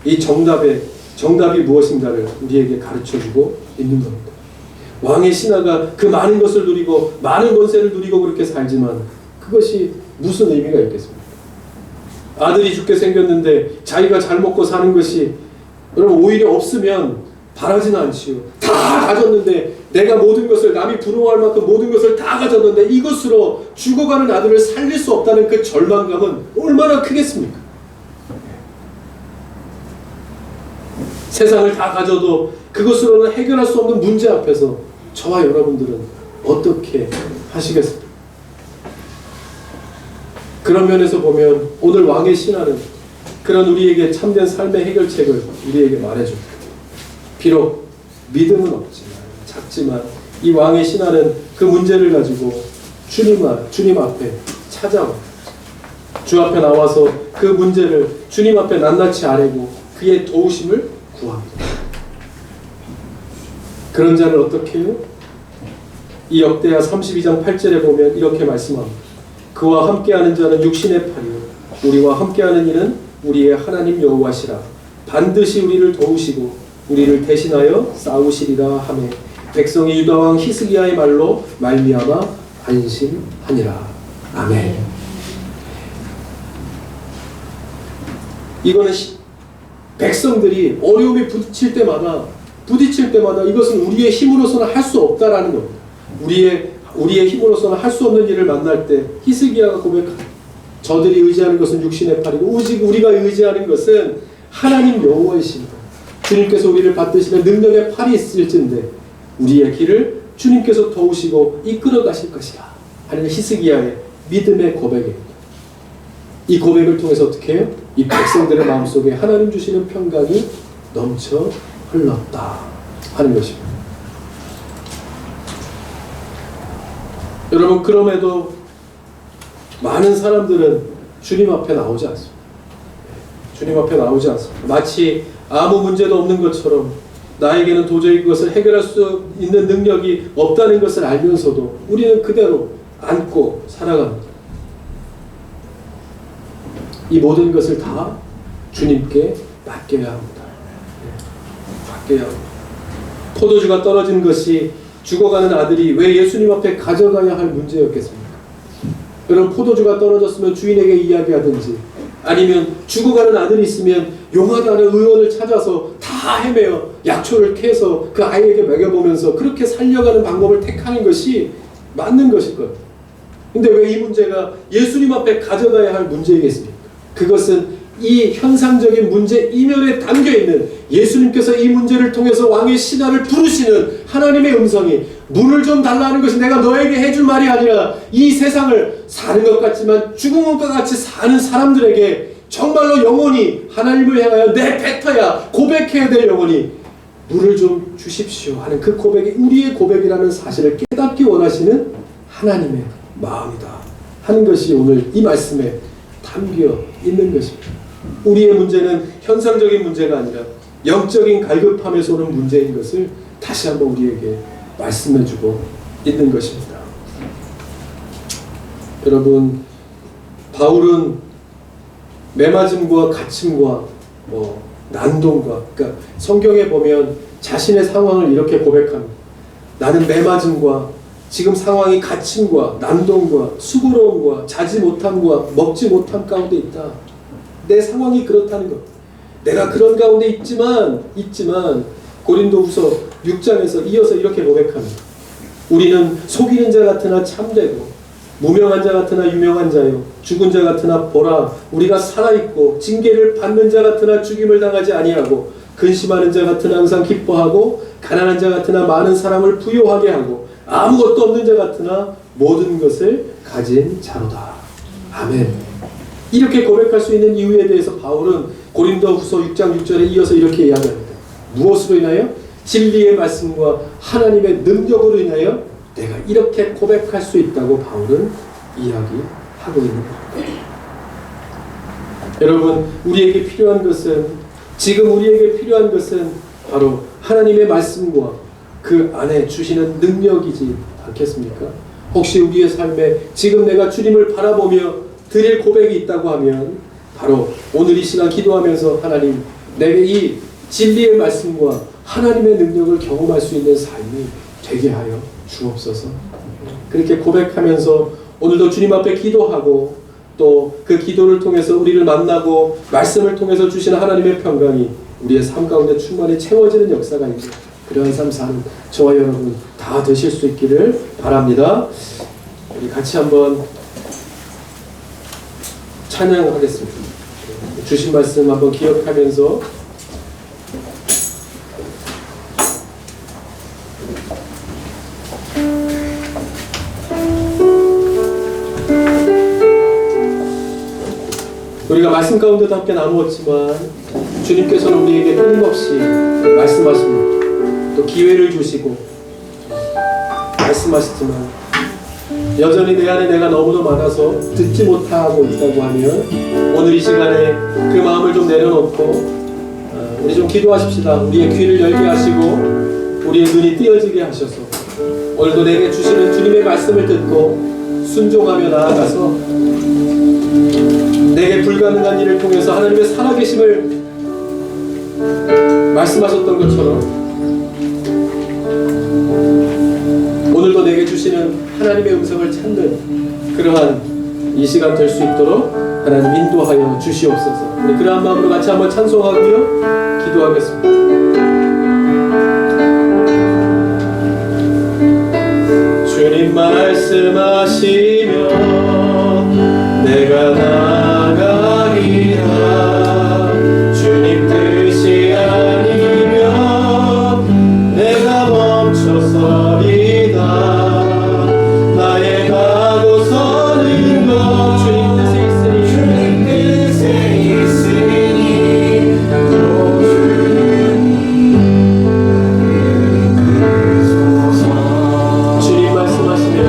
이 정답이 무엇인가를 우리에게 가르쳐주고 있는 겁니다. 왕의 신하가 그 많은 것을 누리고 많은 권세를 누리고 그렇게 살지만 그것이 무슨 의미가 있겠습니까? 아들이 죽게 생겼는데 자기가 잘 먹고 사는 것이 여러분 오히려 없으면 바라지는 않지요. 다 가졌는데 내가 모든 것을, 남이 부러워할 만큼 모든 것을 다 가졌는데 이것으로 죽어가는 아들을 살릴 수 없다는 그 절망감은 얼마나 크겠습니까? 세상을 다 가져도 그것으로는 해결할 수 없는 문제 앞에서 저와 여러분들은 어떻게 하시겠습니까? 그런 면에서 보면 오늘 왕의 신하는 그런 우리에게 참된 삶의 해결책을 우리에게 말해줍니다. 비록 믿음은 없지만 작지만 이 왕의 신하는 그 문제를 가지고 주님 앞에 찾아와 주 앞에 나와서 그 문제를 주님 앞에 낱낱이 아뢰고 그의 도우심을 구합니다. 그런 자를 어떻게 해요? 이 역대하 32장 8절에 보면 이렇게 말씀합니다. 그와 함께하는 자는 육신의 팔이요 우리와 함께하는 이는 우리의 하나님 여호와시라. 반드시 우리를 도우시고 우리를 대신하여 싸우시리라 하매 백성이 유다 왕 히스기야의 말로 말미암아 안심하니라. 아멘. 이거는 백성들이 어려움이 부딪힐 때마다 이것은 우리의 힘으로서는 할 수 없다라는 겁니다. 우리의 힘으로서는 할 수 없는 일을 만날 때 히스기야가 고백합니다. 저들이 의지하는 것은 육신의 팔이고 오직 우리가 의지하는 것은 하나님 여호와이십니다. 주님께서 우리를 받드시는 능력의 팔이 있을진데 우리의 길을 주님께서 도우시고 이끌어 가실 것이라 하는 히스기야의 믿음의 고백입니다. 이 고백을 통해서 어떻게 해요? 이 백성들의 마음속에 하나님 주시는 평강이 넘쳐 흘렀다 하는 것입니다. 여러분, 그럼에도 많은 사람들은 주님 앞에 나오지 않습니다. 주님 앞에 나오지 않습니다. 마치 아무 문제도 없는 것처럼 나에게는 도저히 그것을 해결할 수 있는 능력이 없다는 것을 알면서도 우리는 그대로 안고 살아갑니다. 이 모든 것을 다 주님께 맡겨야 합니다. 맡겨야 합니다. 포도주가 떨어진 것이 죽어가는 아들이 왜 예수님 앞에 가져가야 할 문제였겠습니까? 여러분, 포도주가 떨어졌으면 주인에게 이야기하든지, 아니면 죽어가는 아들이 있으면 용하다는 의원을 찾아서 다 헤매어 약초를 캐서 그 아이에게 먹여보면서 그렇게 살려가는 방법을 택하는 것이 맞는 것일 겁니다. 근데 왜 이 문제가 예수님 앞에 가져가야 할 문제이겠습니까? 그것은 이 현상적인 문제 이면에 담겨있는 예수님께서 이 문제를 통해서 왕의 신하를 부르시는 하나님의 음성이 물을 좀 달라는 것이 내가 너에게 해줄 말이 아니라 이 세상을 사는 것 같지만 죽은 것과 같이 사는 사람들에게 정말로 영원히 하나님을 향하여 내뱉어야 고백해야 될 영혼이 물을 좀 주십시오 하는 그 고백이 우리의 고백이라는 사실을 깨닫기 원하시는 하나님의 마음이다 하는 것이 오늘 이 말씀에 담겨 있는 것입니다. 우리의 문제는 현상적인 문제가 아니라 영적인 갈급함에서 오는 문제인 것을 다시 한번 우리에게 말씀해주고 있는 것입니다. 여러분, 바울은 매맞음과 갇힘과 난동과, 그러니까 성경에 보면 자신의 상황을 이렇게 고백합니다. 나는 매맞음과 지금 상황이 갇힘과 난동과 수고로움과 자지 못함과 먹지 못함 가운데 있다. 내 상황이 그렇다는 것. 내가 그런 가운데 있지만 고린도후서 6장에서 이어서 이렇게 고백합니다. 우리는 속이는 자 같으나 참되고 무명한 자 같으나 유명한 자요 죽은 자 같으나 보라 우리가 살아있고 징계를 받는 자 같으나 죽임을 당하지 아니하고 근심하는 자 같으나 항상 기뻐하고 가난한 자 같으나 많은 사람을 부요하게 하고 아무것도 없는 자 같으나 모든 것을 가진 자로다. 아멘. 이렇게 고백할 수 있는 이유에 대해서 바울은 고린도후서 6장 6절에 이어서 이렇게 이야기합니다. 무엇으로 인하여? 진리의 말씀과 하나님의 능력으로 인하여 내가 이렇게 고백할 수 있다고 바울은 이야기하고 있는 겁니다. 여러분, 우리에게 필요한 것은, 지금 우리에게 필요한 것은 바로 하나님의 말씀과 그 안에 주시는 능력이지 않겠습니까? 혹시 우리의 삶에 지금 내가 주님을 바라보며 드릴 고백이 있다고 하면 바로 오늘 이 시간 기도하면서 하나님, 내게 이 진리의 말씀과 하나님의 능력을 경험할 수 있는 삶이 되게 하여 주옵소서. 그렇게 고백하면서 오늘도 주님 앞에 기도하고 또 그 기도를 통해서 우리를 만나고 말씀을 통해서 주시는 하나님의 평강이 우리의 삶 가운데 충만히 채워지는 역사가 있는 그러한 삶 사는 저와 여러분 다 되실 수 있기를 바랍니다. 우리 같이 한번 찬양하겠습니다. 주신 말씀 한번 기억하면서 우리가 말씀 가운데도 함께 나누었지만 주님께서는 우리에게 끊임없이 말씀하십니다. 또 기회를 주시고 말씀하시지만 여전히 내 안에 내가 너무도 많아서 듣지 못하고 있다고 하면 오늘 이 시간에 그 마음을 좀 내려놓고 우리 좀 기도하십시다. 우리의 귀를 열게 하시고 우리의 눈이 띄어지게 하셔서 오늘도 내게 주시는 주님의 말씀을 듣고 순종하며 나아가서 내게 불가능한 일을 통해서 하나님의 살아계심을 말씀하셨던 것처럼 오늘도 내게 주시는 하나님의 음성을 찾는 그러한 이 시간 될 수 있도록 하나님 인도하여 주시옵소서. 우리 그러한 마음으로 같이 한번 찬송하고요 기도하겠습니다. 주님 말씀하시면 내가 나가리라. 주님 뜻이 아니면 내가 멈춰서리다. 나의 가고 서는 것 주님 뜻에 있으니 주님 뜻에 있으니 또 주님 말씀하시면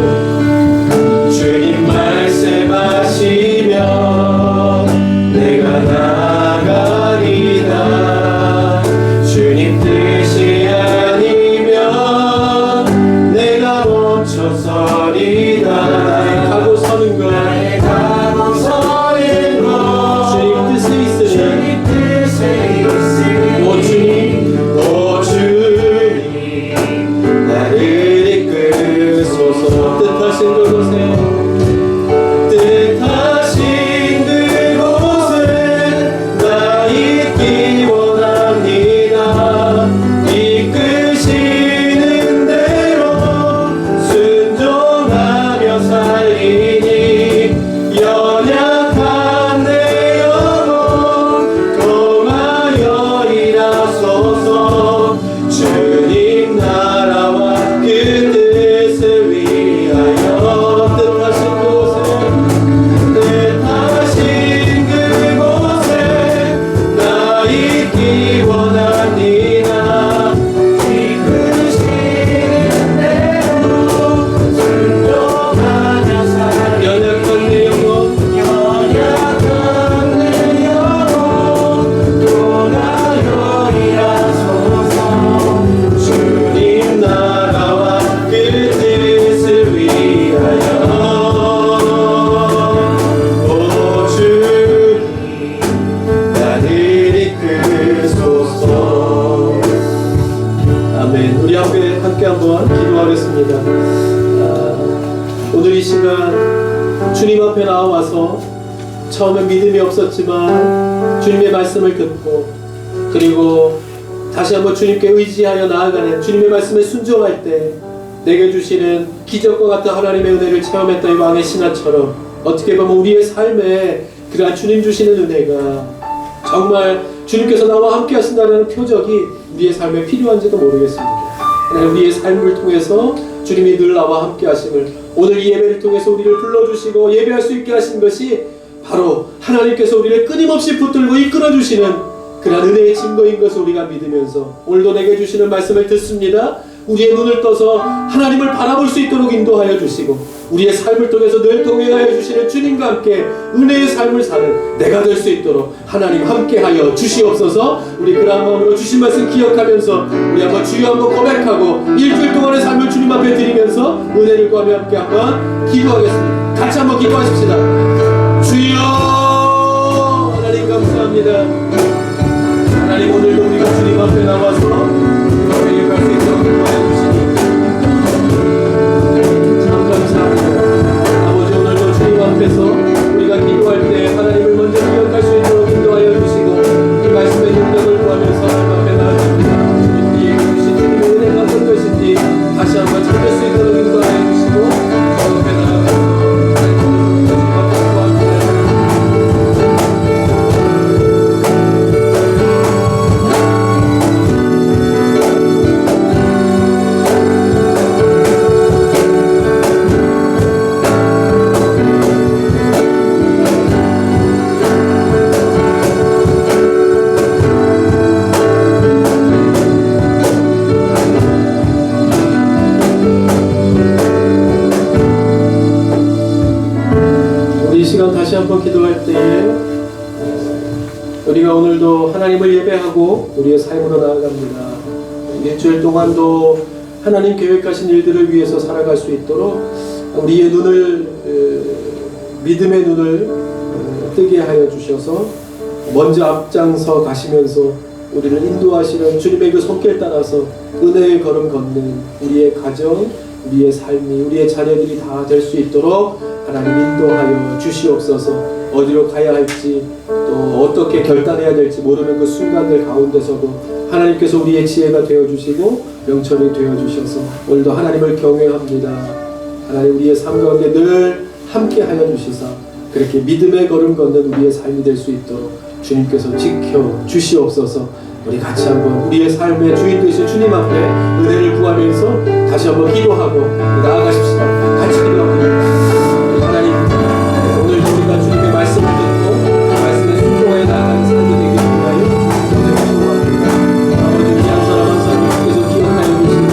주님 말씀하시면 내가 나가리다. 주님 뜻이 아니면 내가 멈춰서리다. 나의 가고 서는 것 나의 가고 서는 것 주님 뜻에 있으니 주님 뜻에 있으니 오 주님 오 주님 뜻하신 그곳에 뜻하신 그곳에 나 있기 원합니다. 이끄시는 대로 순종하며 살리니 연약한 내 영혼 통하여 일하소서. 주님 나라와 그 뜻을 위하여 뜻하신 그곳에 나 있기 원합니다. 이끄시는 대로 순종하며 살리니 연약한 내 영혼 통하여 일하소서. 주님 나라와 그 뜻을 위하여 오 주님 나를 이끄소서. 아멘. 우리 앞에 함께 한번 기도하겠습니다. 오늘 이 시간 주님 앞에 나와서 처음엔 믿음이 없었지만 주님의 말씀을 듣고 그리고 다시 한번 주님께 의지하여 나아가는 주님의 말씀에 순종할 때 내게 주시는 기적과 같은 하나님의 은혜를 체험했던 이 왕의 신하처럼 어떻게 보면 우리의 삶에 그러한 주님 주시는 은혜가 정말 주님께서 나와 함께 하신다는 표적이 우리의 삶에 필요한지도 모르겠습니다. 하나님 우리의 삶을 통해서 주님이 늘 나와 함께 하심을 오늘 이 예배를 통해서 우리를 불러주시고 예배할 수 있게 하신 것이 바로 하나님께서 우리를 끊임없이 붙들고 이끌어주시는 그러한 은혜의 증거인 것을 우리가 믿으면서 오늘도 내게 주시는 말씀을 듣습니다. 우리의 눈을 떠서 하나님을 바라볼 수 있도록 인도하여 주시고 우리의 삶을 통해서 늘 동행하여 주시는 주님과 함께 은혜의 삶을 사는 내가 될 수 있도록 하나님 함께하여 주시옵소서. 우리 그러한 마음으로 주신 말씀 기억하면서 우리 한번 주여 한번 고백하고 일주일 동안의 삶을 주님 앞에 드리면서 은혜를 구하며 함께 한번 기도하겠습니다. 같이 한번 기도하십시다. 주여 하나님 감사합니다. 하나님 오늘도 우리가 주님 앞에 나와서 주님 앞에 예배할 수 있도록 인도하여 주시니 참 감사합니다. 아버지 오늘도 주님 앞에서 우리가 기도할 때 하나님을 먼저 기억할 수 있도록 인도하여 주시고 이 말씀의 능력을 구하면서 하나님 앞에 나아갑니다. 우리에게 주신 주님의 은혜가 어떤 것인지 다시 한번 찾을 수 있도록 인도하여 주시고 주 앞에 나아가서 하나님 주님 앞에 구합니다. 다시 한번 기도할 때에 우리가 오늘도 하나님을 예배하고 우리의 삶으로 나아갑니다. 일주일 동안도 하나님 계획하신 일들을 위해서 살아갈 수 있도록 우리의 눈을 믿음의 눈을 뜨게 하여 주셔서 먼저 앞장서 가시면서 우리를 인도하시는 주님의 그 손길 따라서 은혜의 걸음 걷는 우리의 가정, 우리의 삶이, 우리의 자녀들이 다 될 수 있도록 하나님 인도하여 주시옵소서. 어디로 가야 할지 또 어떻게 결단해야 될지 모르는 그 순간들 가운데서도 하나님께서 우리의 지혜가 되어주시고 명철이 되어주셔서 오늘도 하나님을 경외합니다. 하나님 우리의 삶 가운데 늘 함께하여 주시사 그렇게 믿음의 걸음 걷는 우리의 삶이 될 수 있도록 주님께서 지켜 주시옵소서. 우리 같이 한번 우리의 삶의 주인 되신 주님 앞에 은혜를 구하면서 다시 한번 기도하고 나아가십시다. 같이 기도합니다. 하나님 오늘도 우리가 주님의 말씀을 듣고 그 말씀에 순종하여 나아가는 사람이 되기를 위하여 기도합니다. 아버지 우리 한 사람 한 사람 주께서 기억하여 주시고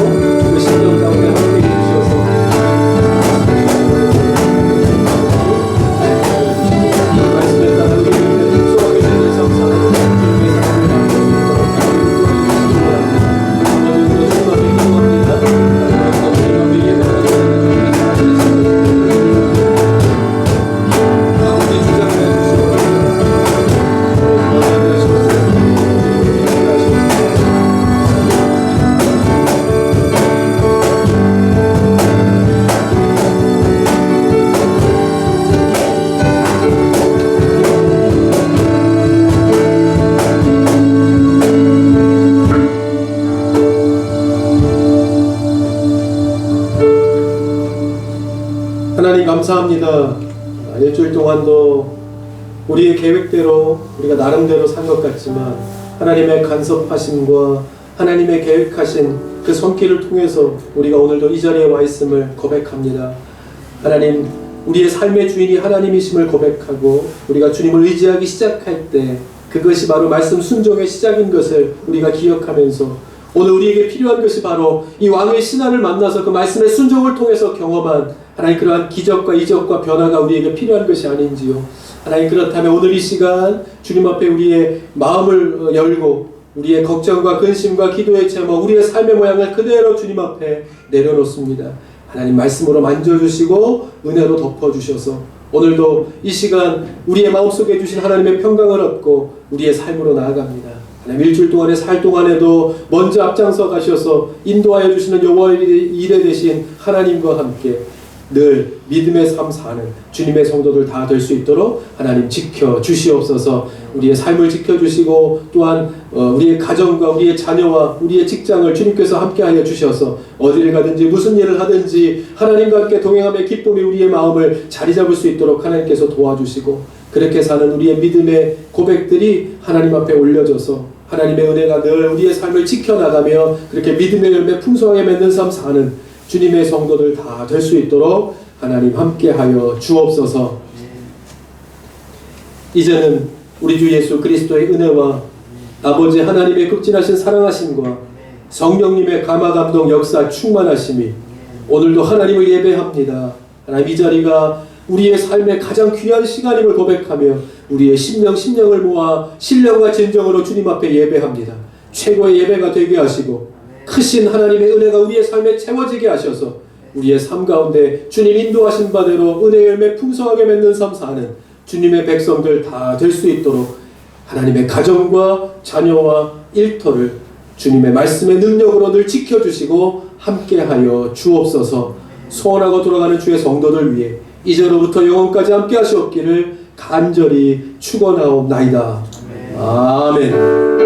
그 신령 가운데 함께해 주셔서 말씀에 따라 우리를 속속하게 되는 삶 살아가는 주님의 사랑을 나누어 주시도록 하나님 주님 앞에 기도합니다. 주님 앞에 예배하는 하나님 감사합니다. 일주일 동안도 우리의 계획대로 우리가 나름대로 산 것 같지만 하나님의 간섭하심과 하나님의 계획하신 그 손길을 통해서 우리가 오늘도 이 자리에 와 있음을 고백합니다. 하나님, 우리의 삶의 주인이 하나님이심을 고백하고 우리가 주님을 의지하기 시작할 때 그것이 바로 말씀 순종의 시작인 것을 우리가 기억하면서 오늘 우리에게 필요한 것이 바로 이 왕의 신하를 만나서 그 말씀의 순종을 통해서 경험한 하나님 그러한 기적과 이적과 변화가 우리에게 필요한 것이 아닌지요. 하나님, 그렇다면 오늘 이 시간 주님 앞에 우리의 마음을 열고 우리의 걱정과 근심과 기도의 제목, 우리의 삶의 모양을 그대로 주님 앞에 내려놓습니다. 하나님 말씀으로 만져주시고 은혜로 덮어주셔서 오늘도 이 시간 우리의 마음속에 주신 하나님의 평강을 얻고 우리의 삶으로 나아갑니다. 하나님, 일주일 동안의 살 동안에도 먼저 앞장서 가셔서 인도하여 주시는 여호와의 일에 대신 하나님과 함께 늘 믿음의 삶 사는 주님의 성도들 다 될 수 있도록 하나님 지켜 주시옵소서. 우리의 삶을 지켜주시고 또한 우리의 가정과 우리의 자녀와 우리의 직장을 주님께서 함께하여 주셔서 어디를 가든지 무슨 일을 하든지 하나님과 함께 동행함의 기쁨이 우리의 마음을 자리 잡을 수 있도록 하나님께서 도와주시고 그렇게 사는 우리의 믿음의 고백들이 하나님 앞에 올려져서 하나님의 은혜가 늘 우리의 삶을 지켜나가며 그렇게 믿음의 열매 풍성하게 맺는 삶 사는 주님의 성도들 다 될 수 있도록 하나님 함께하여 주옵소서. 이제는 우리 주 예수 그리스도의 은혜와 아버지 하나님의 극진하신 사랑하심과 성령님의 감화 감동 역사 충만하심이 오늘도 하나님을 예배합니다. 하나님, 이 자리가 우리의 삶의 가장 귀한 시간임을 고백하며 우리의 심령을 모아 신령과 진정으로 주님 앞에 예배합니다. 최고의 예배가 되게 하시고 크신 하나님의 은혜가 우리의 삶에 채워지게 하셔서 우리의 삶 가운데 주님 인도하신 바대로 은혜의 열매 풍성하게 맺는 삶 사는 주님의 백성들 다 될 수 있도록 하나님의 가정과 자녀와 일터를 주님의 말씀의 능력으로 늘 지켜주시고 함께하여 주옵소서. 소원하고 돌아가는 주의 성도들 위해 이제로부터 영원까지 함께 하시옵기를 간절히 축원하옵나이다. 아멘.